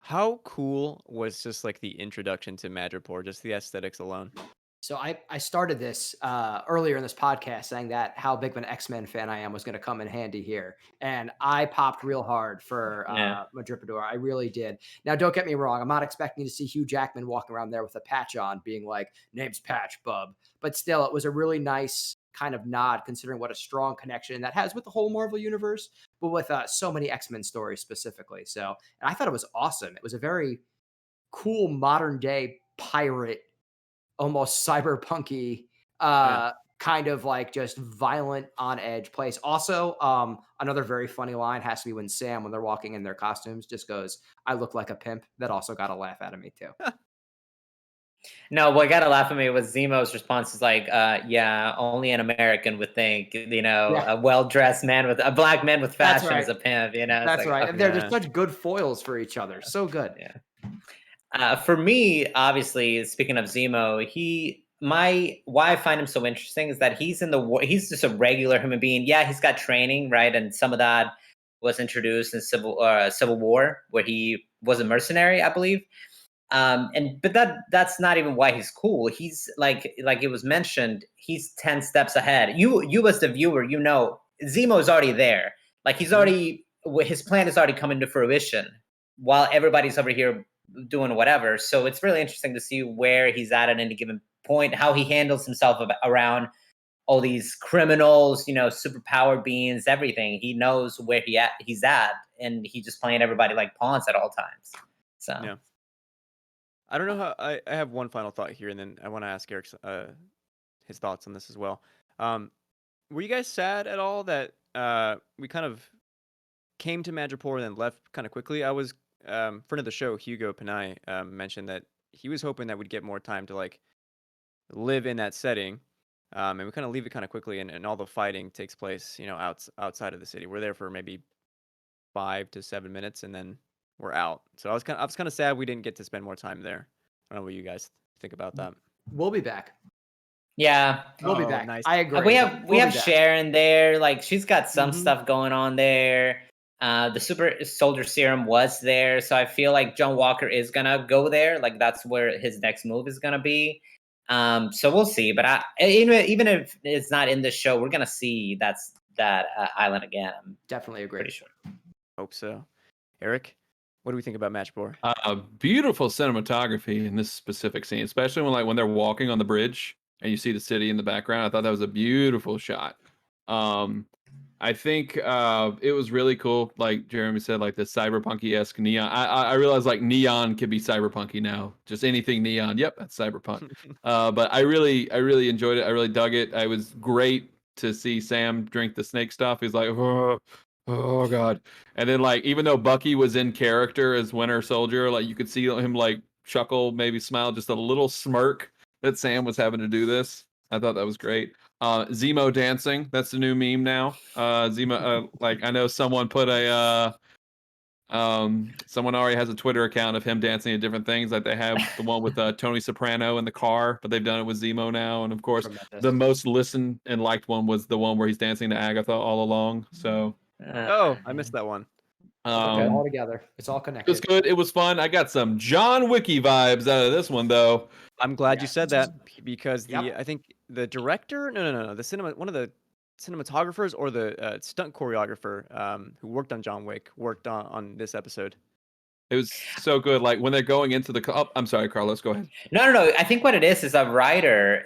S2: How cool was just like the introduction to Madripoor, just the aesthetics alone?
S5: So I started this earlier in this podcast saying that how big of an X-Men fan I am was going to come in handy here. And I popped real hard for Madripoor. I really did. Now, don't get me wrong. I'm not expecting to see Hugh Jackman walking around there with a patch on being like, name's Patch, bub. But still, it was a really nice kind of nod, considering what a strong connection that has with the whole Marvel universe, but with so many X-Men stories specifically. So, and I thought it was awesome. It was a very cool modern day pirate, almost cyberpunky, kind of like just violent, on edge place. Also, another very funny line has to be when Sam, when they're walking in their costumes, just goes, "I look like a pimp." That also got a laugh out of me too.
S4: No, what got a laugh at me was Zemo's response is like, yeah, only an American would think, you know, a well-dressed man with a black man with fashion is a pimp, you know.
S5: That's
S4: like,
S5: right.
S4: okay.
S5: They're such good foils for each other. So good.
S4: Yeah. For me, obviously, speaking of Zemo, why I find him so interesting is that he's in the war. He's just a regular human being. Yeah, he's got training, right? And some of that was introduced in Civil War, where he was a mercenary, I believe. But that's not even why he's cool. He's like it was mentioned, he's 10 steps ahead. You as the viewer, you know, Zemo's already there. Like he's already his plan is already coming to fruition while everybody's over here doing whatever. So it's really interesting to see where he's at any given point, how he handles himself around all these criminals, superpower beings, everything. He knows where he's at, and he's just playing everybody like pawns at all times. So
S2: Yeah. I don't know how. I have one final thought here, and then I want to ask Eric's his thoughts on this as well. Were you guys sad at all that we kind of came to Madripoor and then left kind of quickly? I was friend of the show, Hugo Panay, mentioned that he was hoping that we'd get more time to like live in that setting, and we kind of leave it kind of quickly, and all the fighting takes place, outside of the city. We're there for maybe 5 to 7 minutes, and then we're out. So I was kind of sad we didn't get to spend more time there. I don't know what you guys think about that.
S5: We'll be back.
S4: yeah.
S5: We'll be
S2: Oh,
S5: back.
S2: nice.
S5: I agree.
S4: We have
S5: We'll be back.
S4: Sharon there. Like she's got some
S5: Mhm.
S4: stuff going on there. The super soldier serum was there, so I feel like John Walker is gonna go there. Like that's where his next move is gonna be. So we'll see. But even if it's not in the show, we're gonna see that island again. I'm
S5: Definitely agree.
S4: pretty sure.
S2: Hope so. Eric, what do we think about Madripoor?
S3: Beautiful cinematography in this specific scene, especially when they're walking on the bridge and you see the city in the background. I thought that was a beautiful shot. I think it was really cool, like Jeremy said, like the cyberpunky-esque neon. I realize like neon could be cyberpunky now. Just anything neon. Yep, that's cyberpunk. But I really enjoyed it. I really dug it. I was great to see Sam drink the snake stuff. He's like, oh god. And then like even though Bucky was in character as Winter Soldier, like you could see him like chuckle, maybe smile, just a little smirk that Sam was having to do this. I thought that was great. Zemo dancing, that's the new meme now. Zemo, like I know someone put someone already has a Twitter account of him dancing at different things. Like they have the one with Tony Soprano in the car, but they've done it with Zemo now. And of course,
S5: Tremendous.
S3: the most listened and liked one was the one where he's dancing to Agatha all along. So
S2: Oh, I missed that one.
S5: Okay,
S3: um,
S5: all together. It's all
S3: it
S5: connected.
S3: was good. It was fun. I got some John Wicky vibes out of this one, though.
S2: I'm glad you
S5: Yes.
S2: said that because
S5: Yep.
S2: I think the director, no, one of the cinematographers or the stunt choreographer who worked on John Wick worked on this episode.
S3: It was so good. Like when they're going into the. Oh, I'm sorry, Carlos. Go ahead.
S4: No. I think what it is a writer.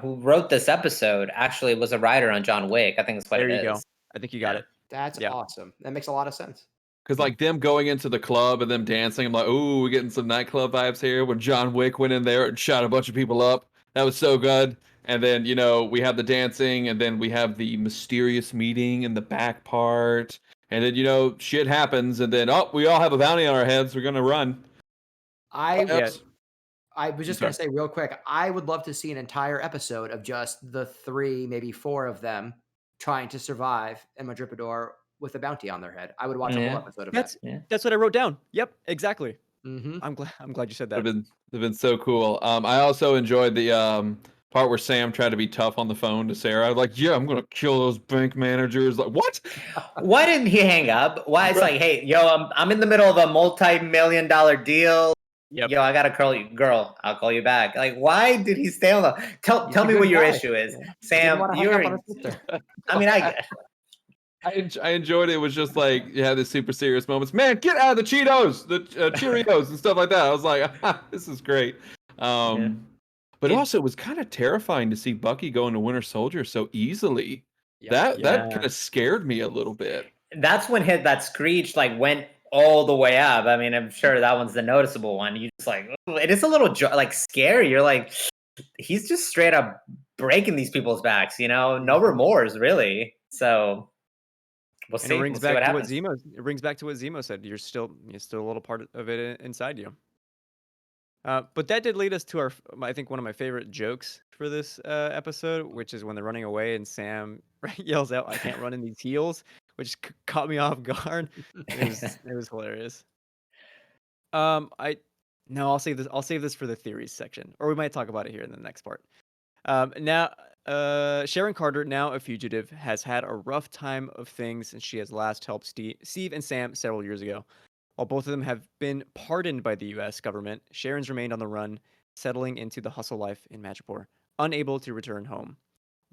S4: Who wrote this episode actually was a writer on John Wick. I think that's what
S2: There
S4: it
S2: you
S4: is.
S2: go. I think you got
S4: Yeah.
S2: it.
S5: That's
S2: Yeah.
S5: awesome. That makes a lot of sense.
S3: Because like them going into the club and them dancing, I'm like, ooh, we're getting some nightclub vibes here. When John Wick went in there and shot a bunch of people up, that was so good. And then we have the dancing, and then we have the mysterious meeting in the back part, and then shit happens, and then we all have a bounty on our heads. We're gonna run.
S5: I
S2: Yeah.
S5: was just going to say real quick, I would love to see an entire episode of just the 3, maybe 4 of them trying to survive in Madripoor with a bounty on their head. I would watch a whole
S4: Yeah.
S5: episode of
S2: That's
S5: that.
S2: that's what I wrote down. Yep, exactly.
S5: Mm-hmm.
S2: I'm glad you said
S3: They've
S2: that.
S3: been so cool. I also enjoyed the part where Sam tried to be tough on the phone to Sarah. Like, yeah, I'm gonna kill those bank managers. Like, what?
S4: Why didn't he hang up? Why it's like, hey, yo, I'm in the middle of a multi-million-dollar deal.
S2: Yep.
S4: Yo, I gotta call you, girl. I'll call you back. Like, why did he stay on the?
S5: He's
S4: Tell
S5: a
S4: me
S5: good
S4: what your
S5: guy.
S4: issue is,
S5: Didn't
S4: Sam.
S5: want to hang up on his sister.
S4: I mean, I get.
S3: I enjoyed it. It was just like you had the super serious moments. Man, get out of the Cheetos, the Cheerios, and stuff like that. I was like, this is great. But also, it was kind of terrifying to see Bucky go into Winter Soldier so easily.
S5: Yep.
S3: That kind of scared me a little bit.
S4: That's when that screech like went all the way up. I mean, I'm sure that one's the noticeable one. You just like, it is a little like scary. You're like, he's just straight up breaking these people's backs. No remorse really. So we'll see.
S2: And it rings
S4: We'll see
S2: back
S4: what
S2: to
S4: happens.
S2: it brings back to what Zemo said. You're still a little part of it inside you. But that did lead us to I think one of my favorite jokes for this episode, which is when they're running away and Sam yells out, "I can't run in these heels," which caught me off guard. It was hilarious. I'll save this. I'll save this for the theories section, or we might talk about it here in the next part. Now, Sharon Carter, now a fugitive, has had a rough time of things since she has last helped Steve and Sam several years ago. While both of them have been pardoned by the U.S. government, Sharon's remained on the run, settling into the hustle life in Madripoor, unable to return home.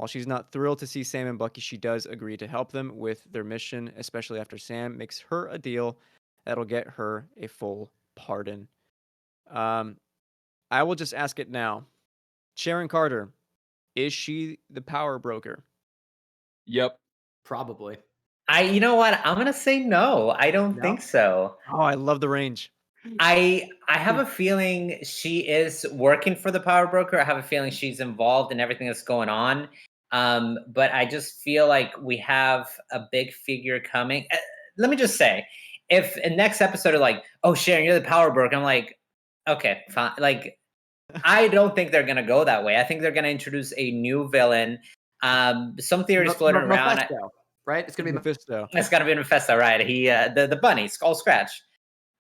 S2: While she's not thrilled to see Sam and Bucky, she does agree to help them with their mission, especially after Sam makes her a deal that'll get her a full pardon. I will just ask it now. Sharon Carter, is she the power broker?
S3: Yep.
S5: Probably.
S4: You know what? I'm gonna say no. I don't
S5: No?
S4: think so.
S2: Oh, I love the range.
S4: I have a feeling she is working for the power broker. I have a feeling she's involved in everything that's going on. But I just feel like we have a big figure coming. Let me just say, if in next episode are like, oh Sharon, you're the power broker, I'm like, okay, fine. Like, I don't think they're gonna go that way. I think they're gonna introduce a new villain. Some theories floating around.
S5: Mephisto, right? It's gonna be
S2: Mephisto.
S4: It's gotta be Mephisto, right? He the bunny, Skull Scratch.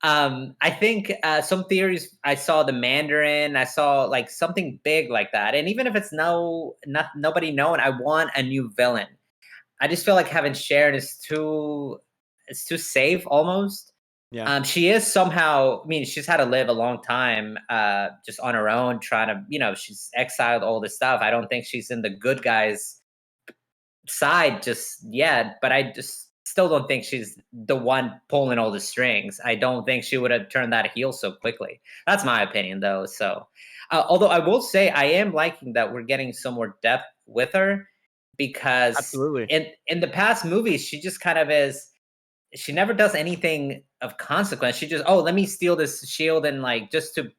S4: I think some theories I saw the Mandarin, I saw like something big like that. And even if it's nobody known, I want a new villain. I just feel like having Sharon is too safe almost.
S2: Yeah.
S4: She is somehow, I mean, she's had to live a long time just on her own, trying to, she's exiled, all this stuff. I don't think she's in the good guys side just yet, but I just still don't think she's the one pulling all the strings. I don't think she would have turned that heel so quickly. That's my opinion, though. So, although I will say I am liking that we're getting some more depth with her, because
S2: Absolutely.
S4: in the past movies she just kind of is. She never does anything of consequence. She just, let me steal this shield and like just to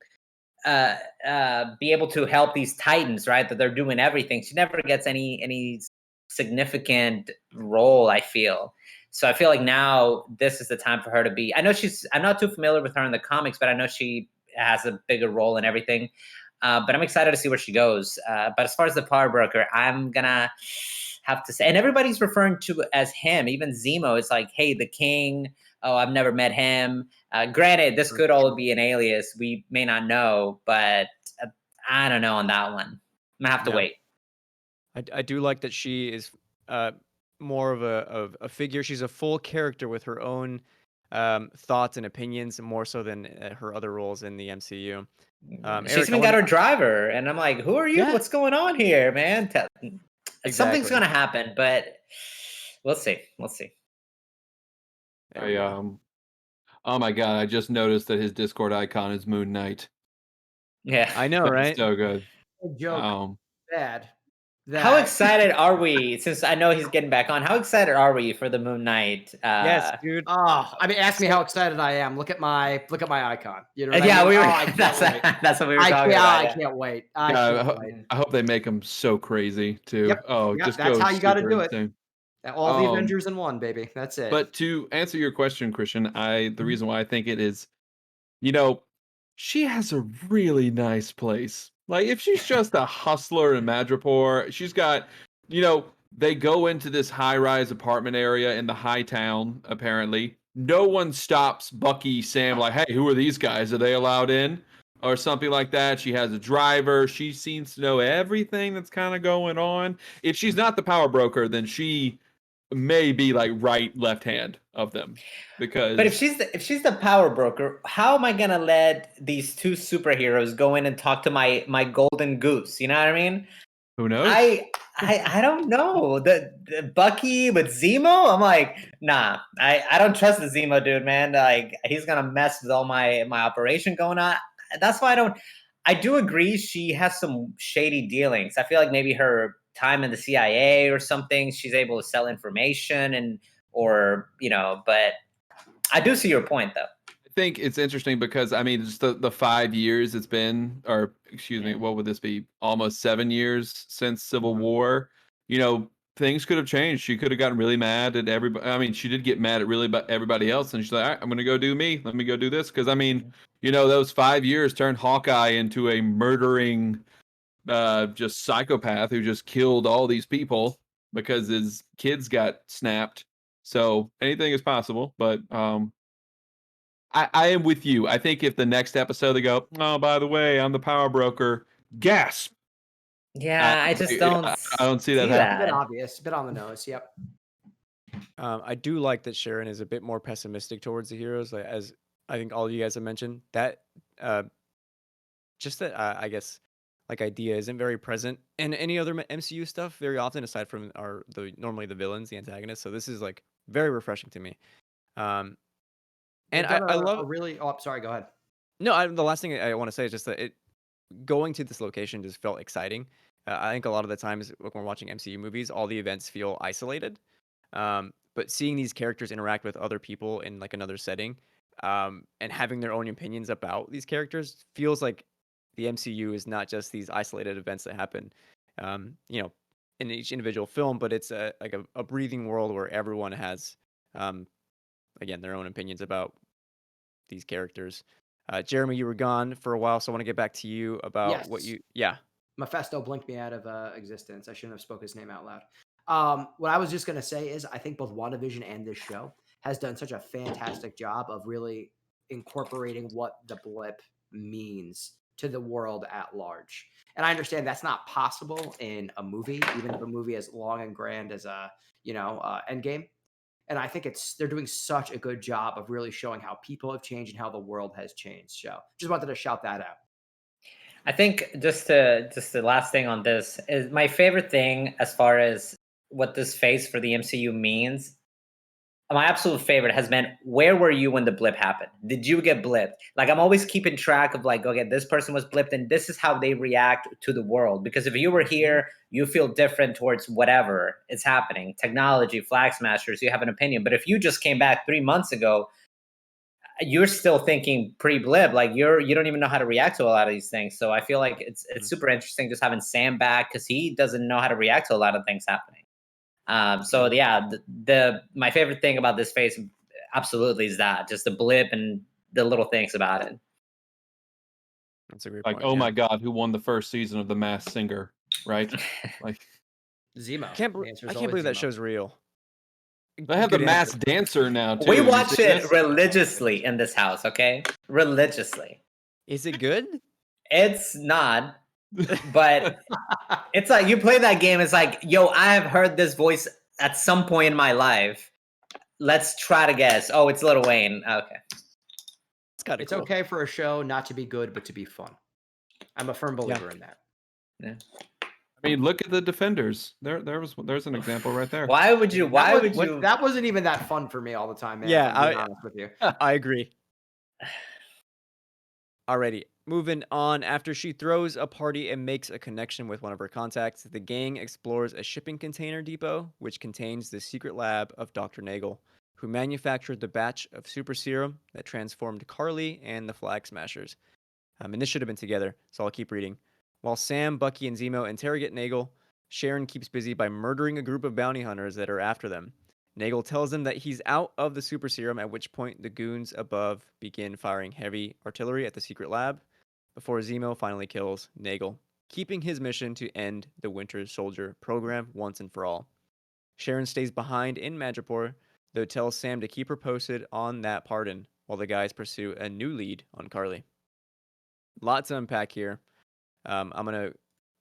S4: be able to help these Titans, right? That they're doing everything. She never gets any significant role, I feel. So I feel like now this is the time for her to be. I'm not too familiar with her in the comics, but I know she has a bigger role in everything. But I'm excited to see where she goes. But as far as the power broker, I'm gonna have to say, and everybody's referring to as him. Even Zemo is like, hey, the king. Oh, I've never met him. Granted, this could all be an alias. We may not know, but I don't know on that one. I'm gonna have to wait.
S2: I do like that she is more of a figure. She's a full character with her own thoughts and opinions, more so than her other roles in the MCU.
S4: She's
S2: Eric,
S4: even got her driver, and I'm like, who are you?
S2: Yeah.
S4: What's going on here, man? Something's
S2: Exactly.
S4: gonna happen, but we'll see. We'll see.
S2: There we go.
S3: Oh my god, I just noticed that his Discord icon is Moon Knight.
S4: Yeah.
S2: I know,
S3: That's
S2: right?
S3: so good.
S5: a joke. Bad.
S4: How excited are we? Since I know he's getting back on, how excited are we for the Moon Knight?
S2: Yes, dude.
S5: Oh, I mean, ask me how excited I am. Look at my icon. You know what
S4: yeah,
S5: I mean?
S4: we were.
S5: I can't wait.
S4: That's what we were talking about.
S5: I can't wait. I
S3: Yeah,
S5: can't wait.
S3: I hope they make him so crazy too.
S5: Yep.
S3: Oh,
S5: Yep,
S3: just
S5: that's
S3: go
S5: how you got to
S3: super
S5: do it.
S3: insane.
S5: All the Avengers in one, baby. That's it.
S3: But to answer your question, Christian, the reason why I think it is, she has a really nice place. Like, if she's just a hustler in Madripoor, she's got, they go into this high-rise apartment area in the high town, apparently. No one stops Bucky, Sam, like, hey, who are these guys? Are they allowed in? Or something like that. She has a driver. She seems to know everything that's kind of going on. If she's not the power broker, then she may be like right left hand of them, because
S4: But if she's the power broker, how am I gonna let these two superheroes go in and talk to my golden goose? You know what I mean?
S3: who knows?
S4: I don't know. The Bucky with Zemo, I'm like, nah. I don't trust the Zemo dude, man. Like, he's gonna mess with all my operation going on. That's why I do agree she has some shady dealings. I feel like maybe her time in the CIA or something, she's able to sell information but I do see your point though.
S3: I think it's interesting because I mean, just the 5 years it's been, or excuse me, what would this be? Almost 7 years since Civil War. Things could have changed. She could have gotten really mad at everybody. I mean, she did get mad at really everybody else, and she's like, all right, I'm gonna go do me. Let me go do this, because I mean, those 5 years turned Hawkeye into a murdering, just psychopath who just killed all these people because his kids got snapped. So anything is possible, but I am with you. I think if the next episode they go, oh, by the way, I'm the power broker, gasp.
S4: Yeah, I just don't.
S3: I don't see that
S5: A
S3: happening.
S5: bit obvious, a bit on the nose. Yep.
S2: I do like that Sharon is a bit more pessimistic towards the heroes, like, as I think all you guys have mentioned. That just that I guess, like idea isn't very present in any other MCU stuff very often, aside from normally the villains, the antagonists. So this is like very refreshing to me. Um,
S5: They've
S2: and
S5: done
S2: I
S5: a
S2: love
S5: really. Oh, sorry. Go ahead.
S2: no. The last thing I want to say is just that going to this location just felt exciting. I think a lot of the times when we're watching MCU movies, all the events feel isolated. But seeing these characters interact with other people in like another setting, and having their own opinions about these characters feels like the MCU is not just these isolated events that happen, you know, in each individual film, but it's like a breathing world where everyone has, um, again, their own opinions about these characters. Jeremy, you were gone for a while, so I want to get back to you about what
S5: Yes.
S2: yeah.
S5: Mephisto blinked me out of existence. I shouldn't have spoke his name out loud. What I was just gonna say is I think both WandaVision and this show has done such a fantastic job of really incorporating what the blip means to the world at large. And I understand that's not possible in a movie, even if a movie as long and grand as Endgame. And I think they're doing such a good job of really showing how people have changed and how the world has changed. So just wanted to shout that out.
S4: I think just the last thing on this is my favorite thing as far as what this phase for the MCU means. My absolute favorite has been, where were you when the blip happened? Did you get blipped? Like, I'm always keeping track of like, okay, this person was blipped and this is how they react to the world. Because if you were here, you feel different towards whatever is happening. Technology, Flag Smashers, you have an opinion. But if you just came back 3 months ago, you're still thinking pre-blip, like you don't even know how to react to a lot of these things. So I feel like it's super interesting just having Sam back, because he doesn't know how to react to a lot of things happening. So yeah, my favorite thing about this phase absolutely is that just the blip and the little things about it.
S2: That's a great
S3: Like,
S2: point.
S3: oh
S2: yeah.
S3: my God, who won the first season of The Masked Singer? Right? Like,
S5: Zemo.
S2: I
S5: The
S2: can't
S5: answer is
S2: believe
S5: always
S2: that
S5: Zemo.
S2: show's real.
S3: they have the
S2: Good answer.
S3: Masked Dancer now too.
S4: We
S3: Have you
S4: watch
S3: seen
S4: it
S3: this?
S4: religiously in this house, okay? Religiously.
S2: Is it good?
S4: It's not, but it's like you play that game, it's like, yo, I have heard this voice at some point in my life. Let's try to guess. Oh, it's Lil Wayne. Okay.
S2: It's kind of
S5: It's
S2: cool.
S5: okay for a show not to be good, but to be fun. I'm a firm believer in that.
S4: Yeah.
S3: I mean, look at the Defenders. There's an example right there.
S4: Why would you?
S5: That wasn't even that fun for me all the time, man.
S2: Yeah,
S5: if I'm being honest with you.
S2: I agree. Alrighty, moving on. After she throws a party and makes a connection with one of her contacts, the gang explores a shipping container depot, which contains the secret lab of Dr. Nagel, who manufactured the batch of super serum that transformed Carly and the Flag Smashers. And this should have been together, so I'll keep reading. While Sam, Bucky, and Zemo interrogate Nagel, Sharon keeps busy by murdering a group of bounty hunters that are after them. Nagel tells them that he's out of the super serum, at which point the goons above begin firing heavy artillery at the secret lab before Zemo finally kills Nagel, keeping his mission to end the Winter Soldier program once and for all. Sharon stays behind in Madripoor, though tells Sam to keep her posted on that pardon while the guys pursue a new lead on Carly. Lots to unpack here. I'm going to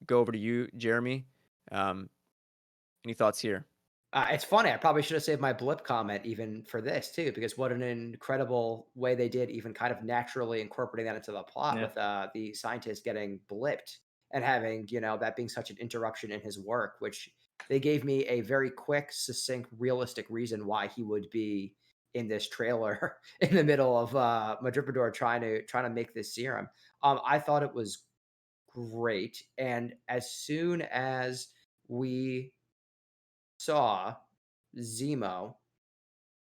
S2: go over to you, Jeremy. Any thoughts here?
S5: It's funny. I probably should have saved my blip comment even for this too, because what an incredible way they did, even kind of naturally incorporating that into the plot with the scientist getting blipped and having, that being such an interruption in his work, which they gave me a very quick, succinct, realistic reason why he would be in this trailer in the middle of Madripoor trying to make this serum. I thought it was great, and as soon as we saw Zemo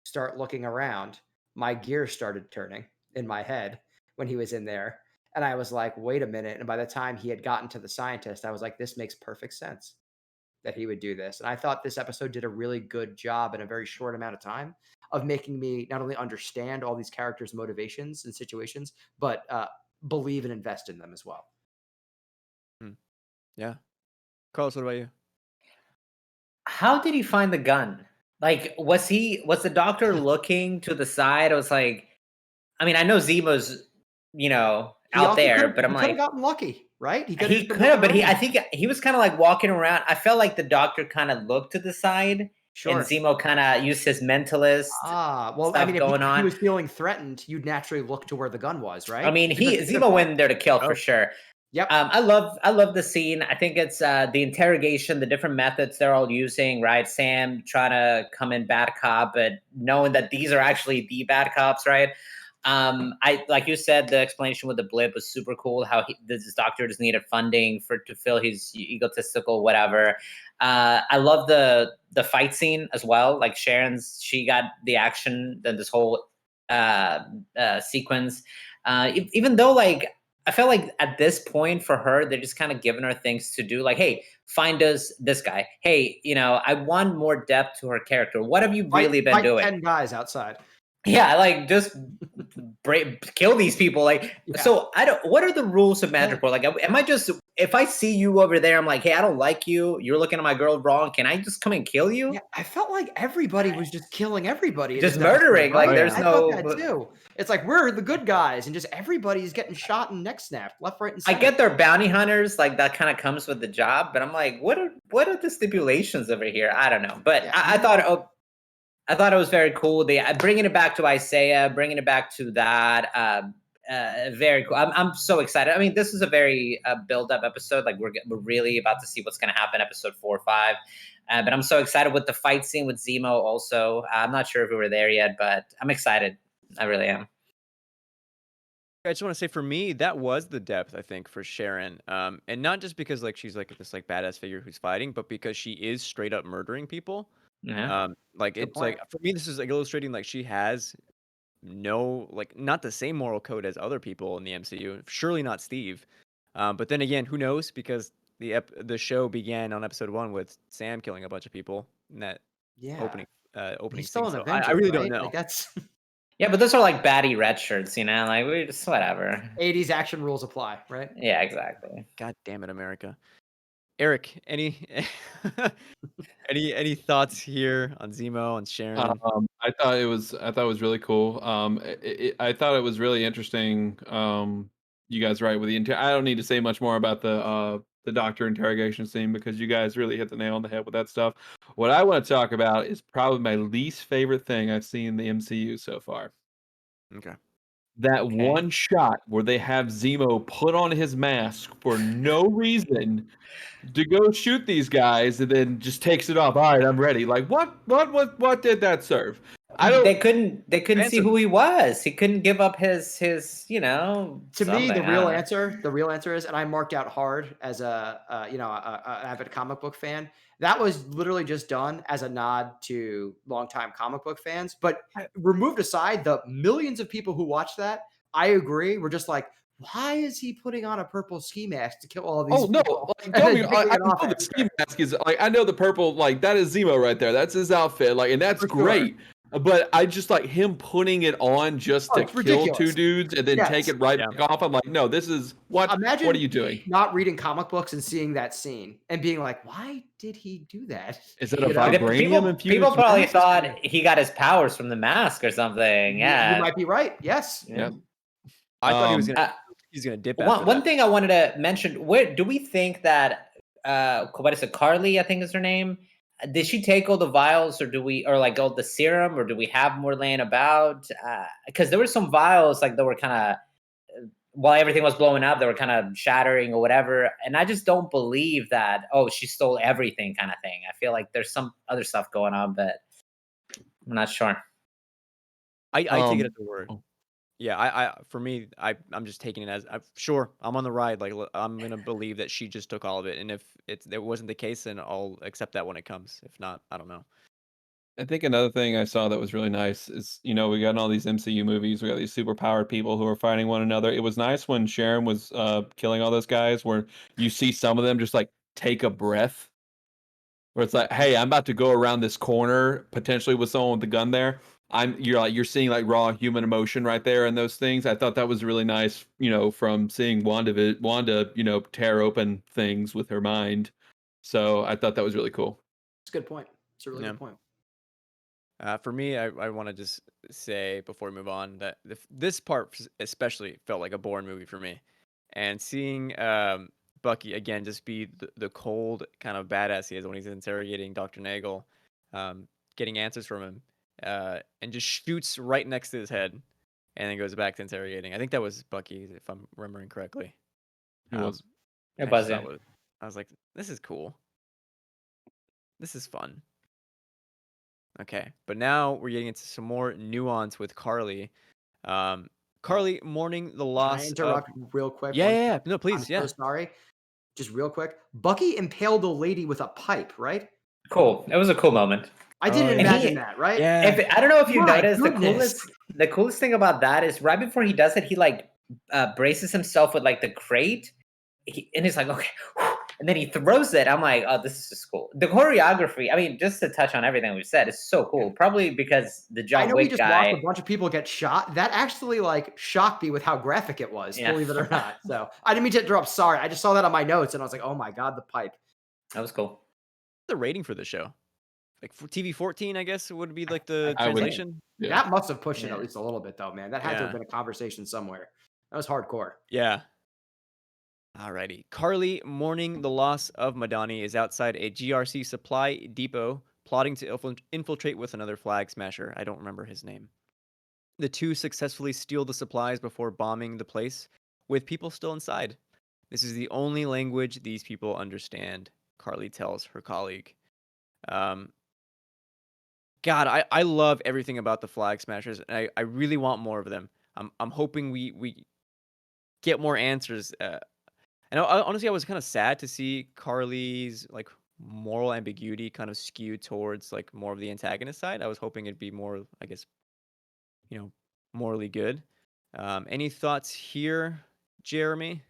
S5: start looking around, my gears started turning in my head when he was in there. And I was like, wait a minute. And by the time he had gotten to the scientist, I was like, this makes perfect sense that he would do this. And I thought this episode did a really good job in a very short amount of time of making me not only understand all these characters' motivations and situations, but believe and invest in them as well.
S2: Yeah. Carlos, what about you?
S4: How did he find the gun? Like, was the doctor looking to the side? I was like, I mean, I know Zemo's, out there, but I'm
S5: he could have
S4: like,
S5: gotten lucky, right?
S4: he could have, but I think he was kind of like walking around. I felt like the doctor kind of looked to the side,
S5: Sure.
S4: and Zemo kind of used his mentalist.
S5: Well, I
S4: stuff
S5: mean,
S4: going
S5: if
S4: on.
S5: he was feeling threatened, you'd naturally look to where the gun was, right?
S4: I mean, Zemo went in there to kill for sure.
S5: Yep.
S4: I love the scene. I think it's the interrogation, the different methods they're all using, right? Sam trying to come in bad cop, but knowing that these are actually the bad cops, right? I like you said, the explanation with the blip was super cool. How this doctor just needed funding to fill his egotistical whatever. I love the fight scene as well. Like she got the action, then this whole sequence. Even though like I felt like at this point for her, they're just kind of giving her things to do. Like, hey, find us this guy. Hey, I want more depth to her character. What have you really been
S5: Fight
S4: doing?
S5: 10 guys outside.
S4: Yeah, like just kill these people. Like,
S5: Yeah.
S4: so I don't. What are the rules of Madripoor? Like, am I just if I see you over there, I'm like, hey, I don't like you. You're looking at my girl wrong. Can I just come and kill you?
S5: Yeah, I felt like everybody was just killing everybody. in
S4: Just
S5: this episode,
S4: murdering, like,
S5: right?
S1: there's
S5: I
S4: no-
S5: thought that too. It's like we're the good guys, and just everybody's getting shot and neck snapped, left, right, and
S4: I
S5: center.
S4: get they're bounty hunters, like that kind of comes with the job, but I'm like, what are the stipulations over here? I don't know, but
S5: Yeah.
S4: I thought it was very cool. They bringing it back to Isaiah, bringing it back to that. Very cool. I'm so excited. I mean, this is a very build up episode. Like we're really about to see what's going to happen episode 4 or 5. But I'm so excited with the fight scene with Zemo. Also, I'm not sure if we were there yet, but I'm excited. I really am.
S2: I just want to say for me, that was the depth, I think, for Sharon. And not just because like she's like this like badass figure who's fighting, but because she is straight up murdering people.
S4: Yeah.
S2: Like
S5: Good
S2: it's
S5: point.
S2: like for me, this is like illustrating like she has no like not the same moral code as other people in the MCU. Surely not Steve. But then again, who knows? Because the show began on episode 1 with Sam killing a bunch of people in that
S5: Yeah.
S2: opening
S5: He's
S2: scene.
S5: still an
S2: So
S5: Avenger,
S2: I really
S5: right?
S2: don't know.
S5: Like that's
S4: Yeah, but those are like baddie red shirts, Like we just whatever.
S5: 80s action rules apply, right?
S4: Yeah, exactly.
S2: God damn it, America. Eric, any any thoughts here on Zemo, on Sharon?
S3: I thought it was really cool. I thought it was really interesting. You guys right with I don't need to say much more about the doctor interrogation scene because you guys really hit the nail on the head with that stuff. What I want to talk about is probably my least favorite thing I've seen in the MCU so far.
S2: Okay.
S3: That
S4: Okay.
S3: one shot where they have Zemo put on his mask for no reason to go shoot these guys and then just takes it off. All right, I'm ready. Like what did that serve? I
S4: They
S3: don't
S4: couldn't see who he was. He couldn't give up his
S5: To me,
S4: something.
S5: the
S4: I
S5: real
S4: don't know.
S5: answer is, and I marked out hard as an avid comic book fan. That was literally just done as a nod to longtime comic book fans. But removed aside the millions of people who watched that, I agree. We're just like, why is he putting on a purple ski mask to kill all these
S3: Oh no!
S5: people?
S3: Like,
S5: And
S3: don't
S5: then
S3: be,
S5: taking
S3: I
S5: it
S3: know
S5: off
S3: the
S5: after?
S3: ski mask is like I know the purple like that is Zemo right there. That's his outfit. Like and that's
S5: For sure.
S3: great. But I just like him putting it on just
S5: Oh,
S3: to
S5: it's
S3: kill two
S5: ridiculous.
S3: dudes and then take
S5: Yes.
S3: it right
S2: Yeah.
S3: back off. I'm like, no, this is what are
S5: Imagine
S3: you doing?
S5: not reading comic books and seeing that scene and being like, why did he do that?
S3: Is it a
S5: You know?
S3: vibranium infused
S4: People probably
S3: mask?
S4: thought he got his powers from the mask or something.
S5: You
S4: Yeah.
S5: might be right. Yes.
S3: Yeah.
S2: I thought he was
S3: Um,
S2: gonna he's gonna dip after
S4: One
S2: that.
S4: thing I wanted to mention: where do we think that what is it? Carly, I think is her name. Did she take all the vials, or like all the serum, or do we have more laying about? Because there were some vials like that were kind of while everything was blowing up, they were kind of shattering or whatever. And I just don't believe that. Oh, she stole everything, kind of thing. I feel like there's some other stuff going on, but I'm not sure.
S2: I take it as
S3: um,
S2: a word.
S3: oh.
S2: Yeah, for me, I'm just taking it as sure I'm on the ride. Like I'm gonna believe that she just took all of it, and if it wasn't the case, then I'll accept that when it comes. If not, I don't know.
S3: I think another thing I saw that was really nice is, we got all these MCU movies, we got these super powered people who are fighting one another. It was nice when Sharon was killing all those guys where you see some of them just like take a breath. Where it's like, hey, I'm about to go around this corner, potentially with someone with the gun there. You're seeing like raw human emotion right there and those things. I thought that was really nice, from seeing Wanda, tear open things with her mind. So I thought that was really cool.
S5: It's a good point. It's a really
S2: Yeah.
S5: good point.
S2: For me, I want to just say before we move on that this part especially felt like a boring movie for me, and seeing Bucky again just be the cold kind of badass he is when he's interrogating Dr. Nagel, getting answers from him, and just shoots right next to his head, and then goes back to interrogating. I think that was Bucky, if I'm remembering correctly.
S3: It was.
S2: I
S4: It
S2: just
S4: was,
S2: thought
S4: yeah.
S2: I was like, this is cool. This is fun. Okay, but now we're getting into some more nuance with Carly. Carly mourning the
S5: Can I
S2: loss of.
S5: interrupt real quick?
S2: Yeah,
S5: One
S2: yeah, yeah.
S5: second?
S2: No,
S5: I'm
S2: please,
S5: so
S2: yeah.
S5: sorry. Just real quick. Bucky impaled a lady with a pipe, right?
S4: Cool. It was a cool moment.
S5: I didn't
S2: yeah.
S5: imagine
S4: he-
S5: that, right?
S2: Yeah.
S4: If I don't know if you
S5: My
S4: noticed,
S5: goodness.
S4: the coolest thing about that is right before he does it, he like braces himself with like the crate, and he's like, okay, and then he throws it. I'm like, oh, this is just cool. The choreography. I mean, just to touch on everything we've said, is so cool. Probably because the
S5: I
S4: John
S5: know we
S4: Wick
S5: just watched a
S4: guy.
S5: bunch of people get shot. That actually like shocked me with how graphic it was,
S4: Yeah.
S5: believe it or not. So I didn't mean to interrupt. Sorry. I just saw that on my notes and I was like, oh my God, the pipe.
S4: That was cool.
S2: The rating for the show, like for TV 14, I guess would be like the
S3: I would-
S2: translation.
S3: Yeah.
S5: That must have pushed it
S4: Yeah.
S5: at least a little bit though, man. That had to have
S2: Yeah.
S5: been a conversation somewhere. That was hardcore.
S2: Yeah. Alrighty. Carly, mourning the loss of Madani, is outside a GRC supply depot, plotting to infiltrate with another flag smasher. I don't remember his name. The two successfully steal the supplies before bombing the place, with people still inside. This is the only language these people understand, Carly tells her colleague. God, I love everything about the flag smashers, and I really want more of them. I'm hoping we get more answers. And honestly, I was kind of sad to see Carly's like moral ambiguity kind of skewed towards like more of the antagonist side. I was hoping it'd be more, I guess, morally good. Any thoughts here, Jeremy?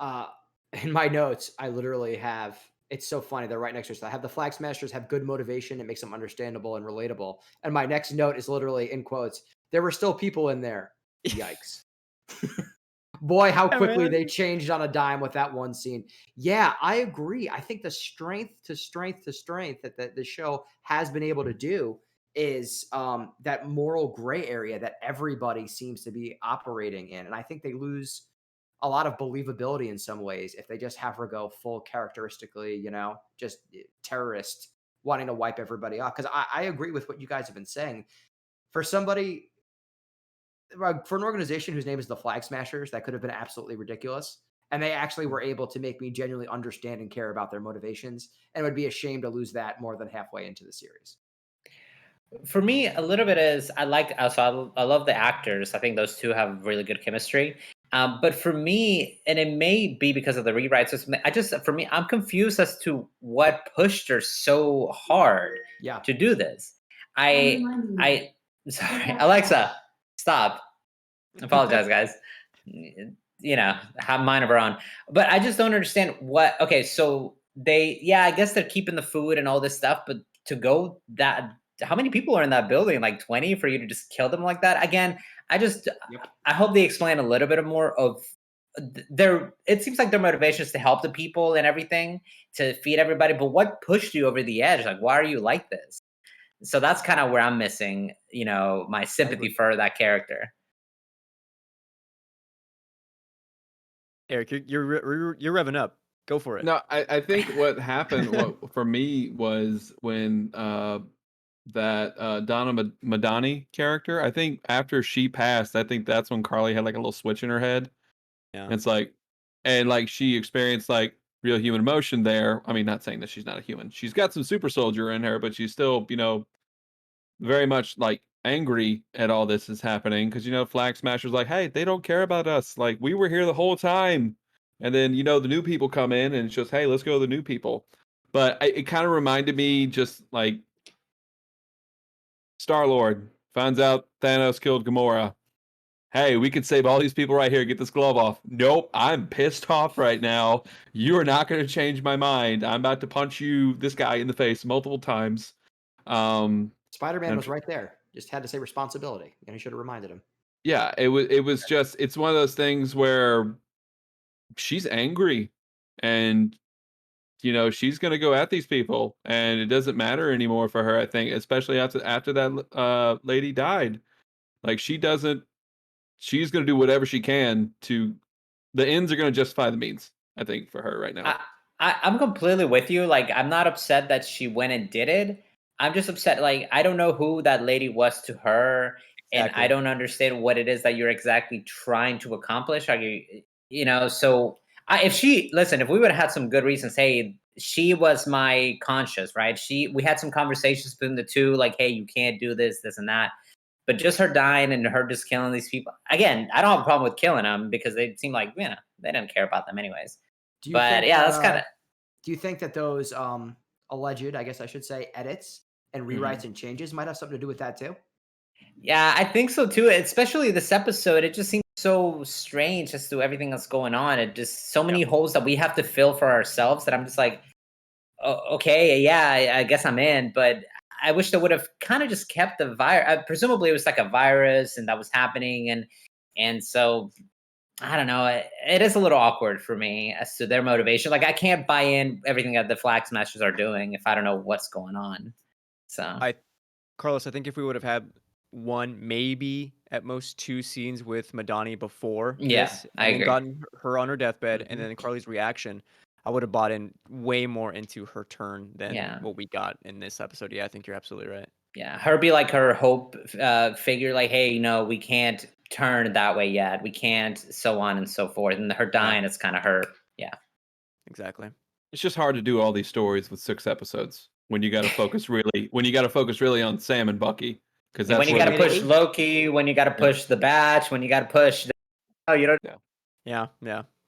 S5: In my notes, I literally have. It's so funny. They're right next to us. I have the flag smashers have good motivation. It makes them understandable and relatable. And my next note is literally in quotes. There were still people in there. Yikes. Boy, how
S2: Yeah,
S5: quickly
S2: man.
S5: they changed on a dime with that one scene. Yeah, I agree. I think the strength to strength to strength that the show has been able to do is that moral gray area that everybody seems to be operating in. And I think they lose a lot of believability in some ways if they just have her go full characteristically, just terrorist wanting to wipe everybody off. Because I agree with what you guys have been saying. For somebody, for an organization whose name is the Flag Smashers, that could have been absolutely ridiculous. And they actually were able to make me genuinely understand and care about their motivations. And it would be a shame to lose that more than halfway into the series.
S4: For me, a little bit is I love the actors. I think those two have really good chemistry. But for me, and it may be because of the rewrites, for me, I'm confused as to what pushed her so hard
S5: Yeah.
S4: to do this. Sorry, Alexa, stop. Apologize, guys. Have mine of our own. But I just don't understand what. Okay, so I guess they're keeping the food and all this stuff, but to go that, how many people are in that building? Like 20 for you to just kill them like that? Again, I hope they explain a little bit more of their. It seems like their motivation is to help the people and everything, to feed everybody. But what pushed you over the edge? Like, why are you like this? So that's kind of where I'm missing, my sympathy for that character.
S2: Eric, you're revving up. Go for it.
S3: No, I think what happened for me was when that Donna Madani character, I think after she passed, I think that's when Carly had like a little switch in her head.
S2: Yeah.
S3: And it's like, and like she experienced like real human emotion there. I mean, not saying that she's not a human. She's got some super soldier in her, but she's still, very much like angry at all this is happening because Flag Smasher's like, hey, they don't care about us. Like we were here the whole time, and then the new people come in and it's just, hey, let's go to the new people. But it kind of reminded me just like Star-Lord finds out Thanos killed Gamora. Hey, we could save all these people right here. Get this glove off. Nope, I'm pissed off right now. You are not going to change my mind. I'm about to punch this guy in the face multiple times.
S5: Spider-Man was right there. Just had to say responsibility, and he should have reminded him.
S3: Yeah, it was just, it's one of those things where she's angry and she's going to go at these people and it doesn't matter anymore for her, I think, especially after that lady died. Like she's going to do whatever she can to, the ends are going to justify the means, I think, for her right now.
S4: I'm completely with you. Like, I'm not upset that she went and did it. I'm just upset. Like, I don't know who that lady was to her, and I don't understand what it is that you're exactly trying to accomplish. So if we would have had some good reasons, hey, she was my conscience, right? We had some conversations between the two, like, hey, you can't do this, this, and that. But just her dying and her just killing these people. Again, I don't have a problem with killing them because they seem like, they didn't care about them anyways.
S5: Do you
S4: But
S5: think
S4: yeah,
S5: that,
S4: that's kind of.
S5: do you think that those alleged, I guess I should say, edits and rewrites and changes might have something to do with that too?
S4: Yeah, I think so too. Especially this episode, it just seems so strange as to everything that's going on. It just so many holes that we have to fill for ourselves that I'm just like, oh, okay, yeah, I guess I'm in. But I wish they would have kind of just kept the virus. Presumably, it was like a virus, and that was happening, and so I don't know. It is a little awkward for me as to their motivation. Like, I can't buy in everything that the Flag Smashers are doing if I don't know what's going on. So
S2: Carlos, I think if we would have had one, maybe at most two scenes with Madani before this,
S4: I
S2: and then
S4: agree.
S2: gotten her on her deathbed, and then Carly's reaction, I would have bought in way more into her turn than what we got in this episode. Yeah, I think you're absolutely right.
S4: Yeah, her be like her hope figure, like, hey, we can't turn that way yet. We can't, so on and so forth. And her dying is kind of her. Yeah,
S2: exactly.
S3: It's just hard to do all these stories with 6 episodes when you got to focus really on Sam and Bucky, because that's
S4: when you got to push Loki, when you got to push the Batch, when you got to push.
S2: Yeah,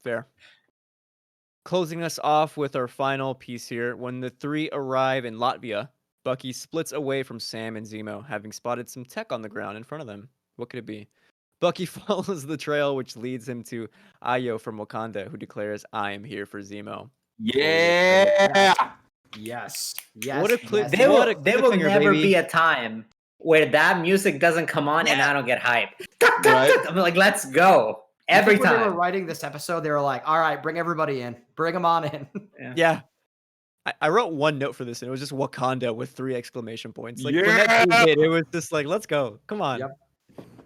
S2: fair. Closing us off with our final piece here. When the three arrive in Latvia, Bucky splits away from Sam and Zemo, having spotted some tech on the ground in front of them. What could it be? Bucky follows the trail, which leads him to Ayo from Wakanda, who declares, "I am here for Zemo."
S3: Yeah.
S5: Yes.
S2: What a clip!
S4: There
S2: What a
S4: will
S2: cliffhanger,
S4: never
S2: baby.
S4: be a time where that music doesn't come on and I don't get hype.
S3: Right.
S4: I'm like, let's go. Every
S5: When
S4: time.
S5: they were writing this episode, they were like, all right, bring everybody in. Bring them on in.
S2: Yeah. I wrote one note for this, and it was just Wakanda with 3 exclamation points. Like, when
S3: Yeah.
S2: that dude hit, it was just like, let's go. Come on.
S5: Yep.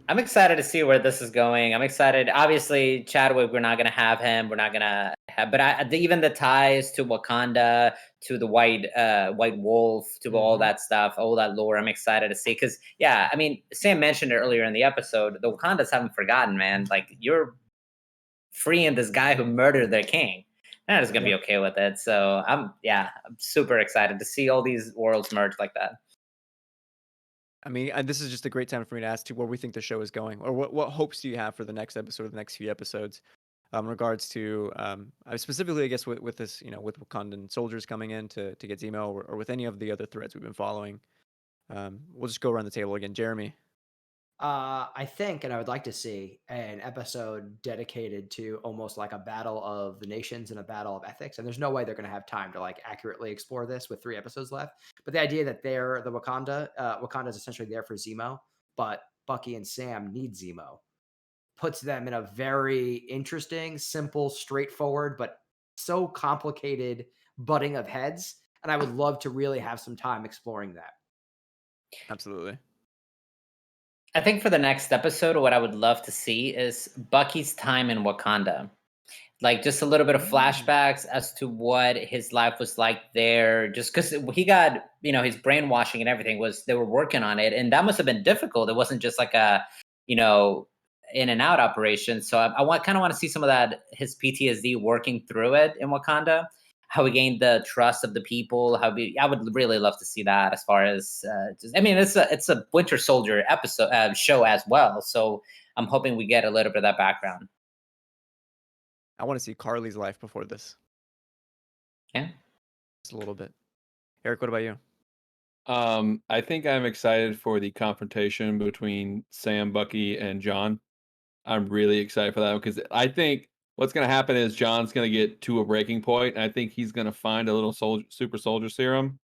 S4: I'm excited to see where this is going. I'm excited. Obviously, Chadwick, we're not going to have him. We're not going to have, but even the ties to Wakanda, to the White Wolf, to all that stuff, all that lore, I'm excited to see. Because, yeah, I mean, Sam mentioned it earlier in the episode. The Wakandas haven't forgotten, man. Like, you're freeing this guy who murdered their king. They're not just going to be okay with it. So, I'm super excited to see all these worlds merge like that.
S2: I mean, and this is just a great time for me to ask, too, where we think the show is going, or what hopes do you have for the next episode, the next few episodes, in regards to, specifically, I guess, with this, with Wakandan soldiers coming in to get Zemo, or with any of the other threads we've been following. We'll just go around the table again. Jeremy.
S5: I think, and I would like to see an episode dedicated to almost like a battle of the nations and a battle of ethics. And there's no way they're going to have time to like accurately explore this with 3 episodes left. But the idea that they're the Wakanda is essentially there for Zemo, but Bucky and Sam need Zemo, puts them in a very interesting, simple, straightforward, but so complicated butting of heads. And I would love to really have some time exploring that.
S2: Absolutely.
S4: I think for the next episode, what I would love to see is Bucky's time in Wakanda. Like, just a little bit of flashbacks as to what his life was like there. Just because he got, his brainwashing and everything they were working on it. And that must have been difficult. It wasn't just like a, in and out operation. So I kind of want to see some of that, his PTSD working through it in Wakanda. How he gained the trust of the people. I would really love to see that. As far as, it's a Winter Soldier episode show as well. So I'm hoping we get a little bit of that background.
S2: I want to see Carly's life before this.
S4: Yeah,
S2: just a little bit. Eric, what about you?
S3: I think I'm excited for the confrontation between Sam, Bucky, and John. I'm really excited for that because I think what's going to happen is John's going to get to a breaking point, and I think he's going to find a little super soldier serum,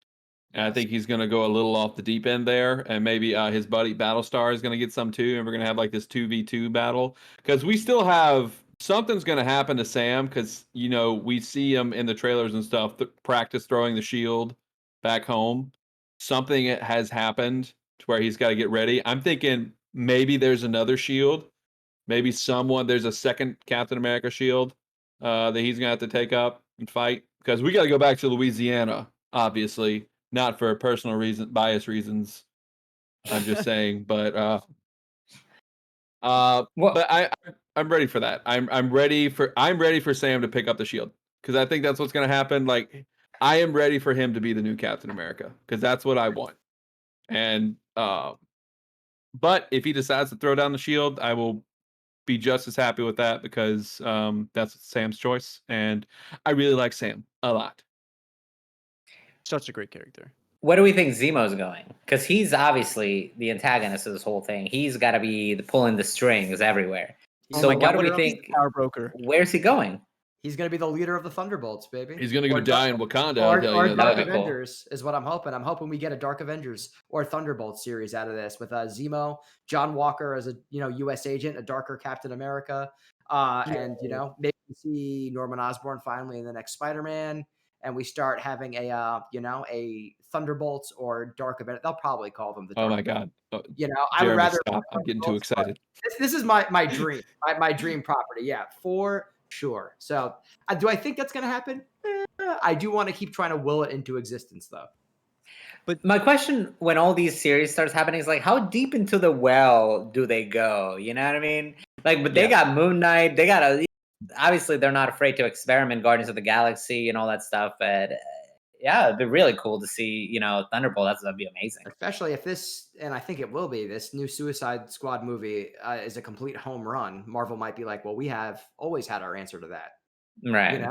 S3: and I think he's going to go a little off the deep end there, and maybe his buddy Battlestar is going to get some too, and we're going to have like this 2v2 battle because we still have something's going to happen to Sam because we see him in the trailers and stuff practice throwing the shield back home. Something has happened to where he's got to get ready. I'm thinking maybe there's another shield. Maybe there's a second Captain America shield that he's going to have to take up and fight. Because we got to go back to Louisiana, obviously. Not for personal bias reasons. I'm just saying. But but I'm ready for that. I'm ready for Sam to pick up the shield because I think that's what's going to happen. Like I am ready for him to be the new Captain America because that's what I want. And but if he decides to throw down the shield, I will be just as happy with that because that's Sam's choice, and I really like Sam a lot.
S2: Such a great character.
S4: Where do we think Zemo's going? Because he's obviously the antagonist of this whole thing. He's got to be pulling the strings everywhere.
S5: Oh
S4: So
S5: my
S4: what
S5: God,
S4: do we
S5: we're-
S4: think?
S2: Power broker.
S4: Where's he going?
S5: He's going to be the leader of the Thunderbolts, baby.
S3: He's going to go
S5: Or
S3: die in Wakanda. I'll
S5: Or,
S3: tell
S5: or
S3: you
S5: Dark
S4: That'd be cool.
S5: Avengers is what I'm hoping. I'm hoping we get a Dark Avengers or Thunderbolts series out of this with Zemo, John Walker as a U.S. agent, a darker Captain America, and maybe we see Norman Osborn finally in the next Spider-Man, and we start having a Thunderbolts or Dark Avenger. They'll probably call them the.
S3: Oh
S5: Dark
S3: my God!
S5: I would
S3: Jeremy,
S5: rather
S3: stop! I'm getting too
S5: Thunderbolts, but
S3: excited.
S5: This is my dream, my dream property. Yeah, for sure. So, do I think that's going to happen? I do want to keep trying to will it into existence, though.
S4: But my question when all these series starts happening is like, how deep into the well do they go? You know what I mean? Like, but they got Moon Knight. They got obviously they're not afraid to experiment Guardians of the Galaxy and all that stuff. But yeah, it'd be really cool to see, Thunderbolt. That'd be amazing.
S5: Especially if this, and I think it will be, this new Suicide Squad movie is a complete home run. Marvel might be like, well, we have always had our answer to that.
S4: Right.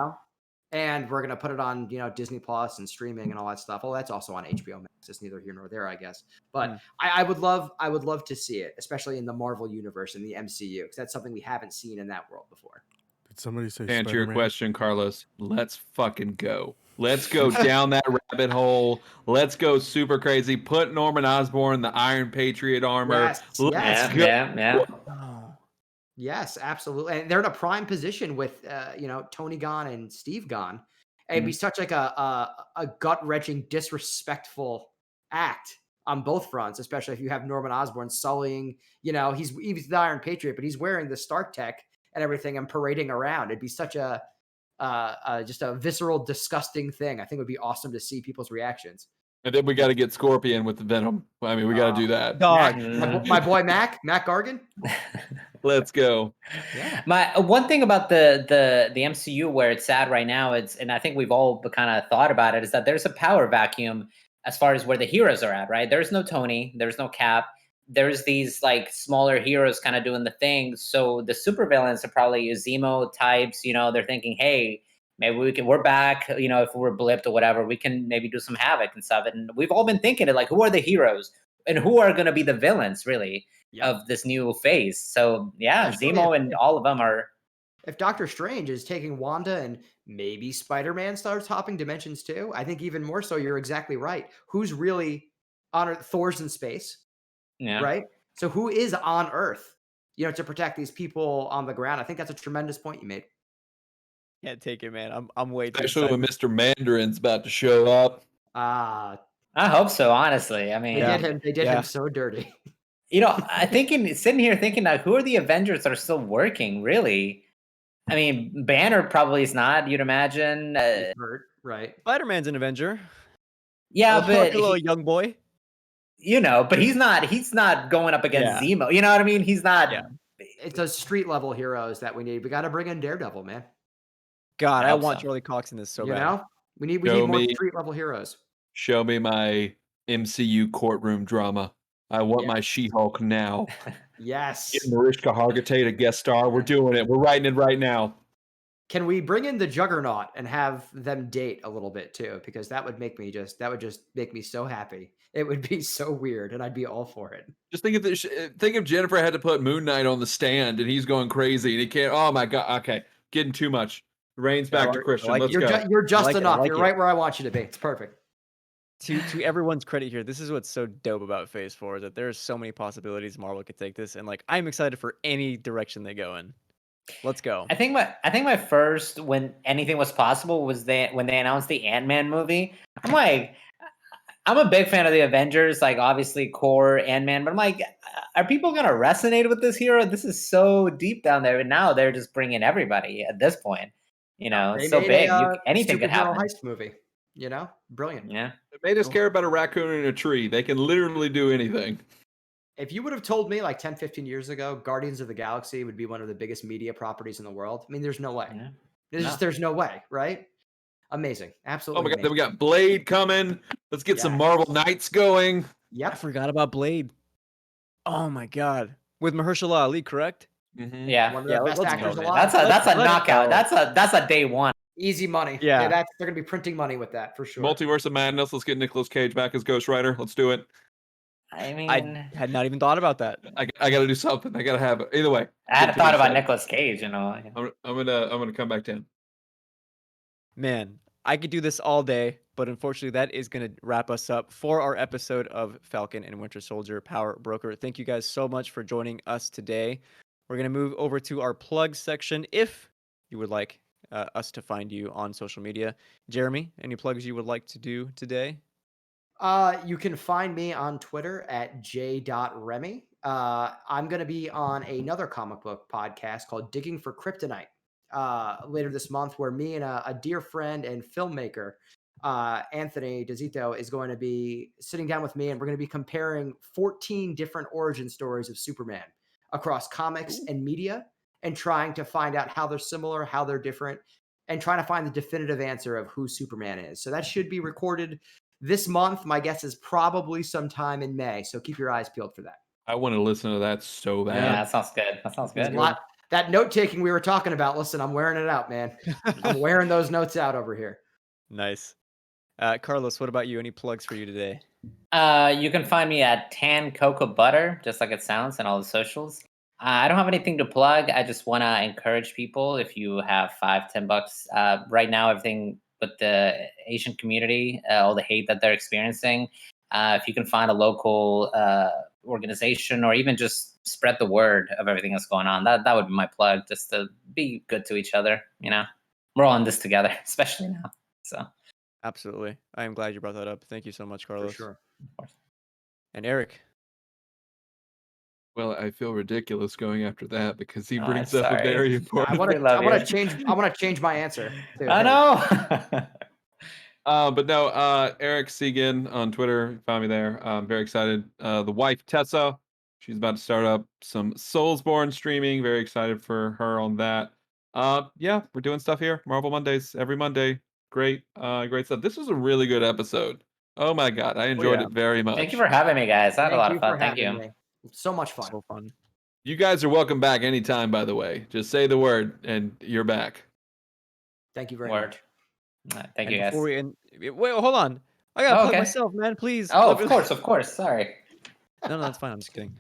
S5: And we're gonna put it on, Disney Plus and streaming and all that stuff. Oh, that's also on HBO Max. It's neither here nor there, I guess. But I would love to see it, especially in the Marvel universe in the MCU, because that's something we haven't seen in that world before.
S1: Did somebody say
S3: To answer your
S1: Spider-Man?
S3: question, Carlos, let's fucking go. Let's go down that rabbit hole. Let's go super crazy. Put Norman Osborn the Iron Patriot armor. Let's go.
S4: Yeah.
S5: Yes, absolutely. And they're in a prime position with Tony Khan and Steve Khan. It'd be such like a gut-wrenching, disrespectful act on both fronts, especially if you have Norman Osborn sullying, he's the Iron Patriot, but he's wearing the Stark tech and everything and parading around. It'd be such a just a visceral, disgusting thing. I think it would be awesome to see people's reactions.
S3: And then we got to get Scorpion with the Venom. I mean, we got to do that.
S5: My boy Mac Gargan.
S3: Let's go.
S5: Yeah.
S4: My one thing about the MCU where it's at right now, and I think we've all kind of thought about it, is that there's a power vacuum as far as where the heroes are at, right? There's no Tony, there's no Cap, there's these like smaller heroes kind of doing the thing. So the supervillains are probably Zemo types, they're thinking, hey, maybe we're back, if we're blipped or whatever, we can maybe do some havoc and stuff. And we've all been thinking it, like, who are the heroes and who are going to be the villains really of this new phase? So yeah, Zemo and all of them are.
S5: If Doctor Strange is taking Wanda and maybe Spider-Man starts hopping dimensions too, I think even more so, you're exactly right. Who's really on Earth? Thor's in space, right? So who is on Earth, to protect these people on the ground? I think that's a tremendous point you made.
S2: Can't take it, man. I'm way too
S3: Especially
S2: excited.
S3: when Mr. Mandarin's about to show up.
S4: I hope so, honestly. I mean,
S5: they did him so dirty.
S4: Sitting here thinking, like, who are the Avengers that are still working, really? I mean, Banner probably is not, you'd imagine.
S5: Right.
S2: Spider-Man's an Avenger.
S4: Yeah, but
S2: a little young boy.
S4: But he's not going up against Zemo. You know what I mean? He's not.
S2: Yeah.
S5: It's those street level heroes that we need. We got to bring in Daredevil, man.
S2: God, I want Charlie Cox in this so bad.
S5: We need more street level heroes.
S3: Show me my MCU courtroom drama. I want my She-Hulk now.
S5: Yes.
S3: Get Mariska Hargitay to guest star. We're doing it. We're writing it right now.
S5: Can we bring in the Juggernaut and have them date a little bit too? Because that would just make me so happy. It would be so weird, and I'd be all for it.
S3: Just think if Jennifer had to put Moon Knight on the stand and he's going crazy and he can't. Oh my God. Okay, getting too much. Reigns back to Christian. Let's go.
S5: You're just enough. You're right where I want you to be. It's perfect.
S2: To everyone's credit here, this is what's so dope about Phase 4 is that there's so many possibilities Marvel could take this, and like I'm excited for any direction they go in. Let's go.
S4: I think my first when anything was possible was when they announced the Ant-Man movie. I'm like, I'm a big fan of the Avengers, like obviously core Ant-Man, but I'm like, are people gonna resonate with this hero? This is so deep down there, and now they're just bringing everybody at this point. It's so big. Anything could happen.
S5: Heist movie. Brilliant.
S4: Yeah.
S3: It made us care about a raccoon in a tree. They can literally do anything.
S5: If you would have told me like 10, 15 years ago, Guardians of the Galaxy would be one of the biggest media properties in the world, I mean, there's no way.
S4: Yeah.
S5: There's no way, right? Amazing.
S3: Oh
S5: Absolutely
S3: my god, then
S5: amazing.
S3: we got Blade coming. Let's get some
S5: Yeah.
S3: Marvel Knights going.
S2: I
S5: Yep.
S2: forgot about Blade. Oh my god. With Mahershala Ali, correct?
S3: Mhm.
S4: Yeah.
S5: One of
S2: Yeah,
S5: the best
S2: let's go,
S5: actors
S2: man.
S5: alive.
S4: That's a
S2: Let's
S4: knockout.
S2: go.
S4: That's a day one.
S5: Easy money.
S2: Yeah.
S5: They're going to be printing money with that for sure.
S3: Multiverse of Madness. Let's get Nicolas Cage back as Ghost Rider. Let's do it.
S4: I mean,
S2: I had not even thought about that.
S3: I got to do something. I got to have it. Either way,
S4: I had
S3: get
S4: thought
S3: to
S4: about
S3: decide.
S4: Nicolas Cage, you know.
S3: I'm gonna come back down.
S2: Man, I could do this all day, but unfortunately, that is going to wrap us up for our episode of Falcon and Winter Soldier Power Broker. Thank you guys so much for joining us today. We're going to move over to our plug section if you would like us to find you on social media. Jeremy, any plugs you would like to do today?
S5: You can find me on Twitter at j.remy. I'm going to be on another comic book podcast called Digging for Kryptonite later this month, where me and a dear friend and filmmaker, Anthony DeZito, is going to be sitting down with me, and we're going to be comparing 14 different origin stories of Superman across comics and media, and trying to find out how they're similar, how they're different, and trying to find the definitive answer of who Superman is. So that should be recorded this month. My guess is probably sometime in May. So keep your eyes peeled for that.
S3: I want to listen to that so
S4: Yeah,
S3: bad.
S4: that sounds good. That sounds
S5: There's
S4: good.
S5: a lot. That note taking we were talking about. Listen, I'm wearing it out, man. I'm wearing those notes out over here.
S2: Nice. Carlos, what about you? Any plugs for you today?
S4: You can find me at Tan Cocoa Butter, just like it sounds, and all the socials. I don't have anything to plug. I just want to encourage people. If you have $5-10, right now, everything with the Asian community, all the hate that they're experiencing. If you can find a local organization, or even just spread the word of everything that's going on, that would be my plug. Just to be good to each other. You know, we're all in this together, especially now. So.
S2: Absolutely. I am glad you brought that up. Thank you so much, Carlos.
S5: For sure.
S2: And Eric.
S3: Well, I feel ridiculous going after that because he
S4: Oh,
S3: brings
S4: I'm
S3: up a
S4: sorry.
S3: very
S5: I
S3: important.
S5: want
S4: We love
S5: to
S4: you.
S5: change. I want to change my answer. too.
S4: I know.
S3: But no, Eric Segan on Twitter. Find me there. I'm very excited. The wife Tessa, she's about to start up some Soulsborne streaming. Very excited for her on that. Yeah, we're doing stuff here. Marvel Mondays every Monday. Great, great stuff. This was a really good episode. Oh my god, I enjoyed
S2: yeah.
S3: it very much.
S4: Thank you for having me, guys. I had a lot of
S5: for
S4: fun. Thank
S5: having
S4: you.
S5: me. So much fun.
S2: So fun.
S3: You guys are welcome back anytime, by the way. Just say the word and you're back.
S5: Thank you very
S4: Word.
S5: much.
S4: Thank
S2: And
S4: you, guys.
S2: before we end, wait, hold on. I gotta
S4: Oh,
S2: plug
S4: okay.
S2: myself, man. Please.
S4: Oh,
S2: Let
S4: of
S2: me-
S4: course. Sorry.
S2: No, that's fine. I'm just kidding.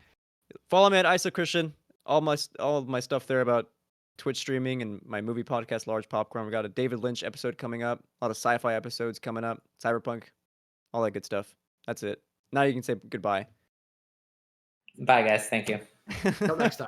S2: Follow me at Isa Christian. All of my stuff there about Twitch streaming and my movie podcast, Large Popcorn. We got a David Lynch episode coming up. A lot of sci-fi episodes coming up. Cyberpunk, all that good stuff. That's it. Now you can say goodbye.
S4: Bye, guys. Thank you.
S5: Till next time.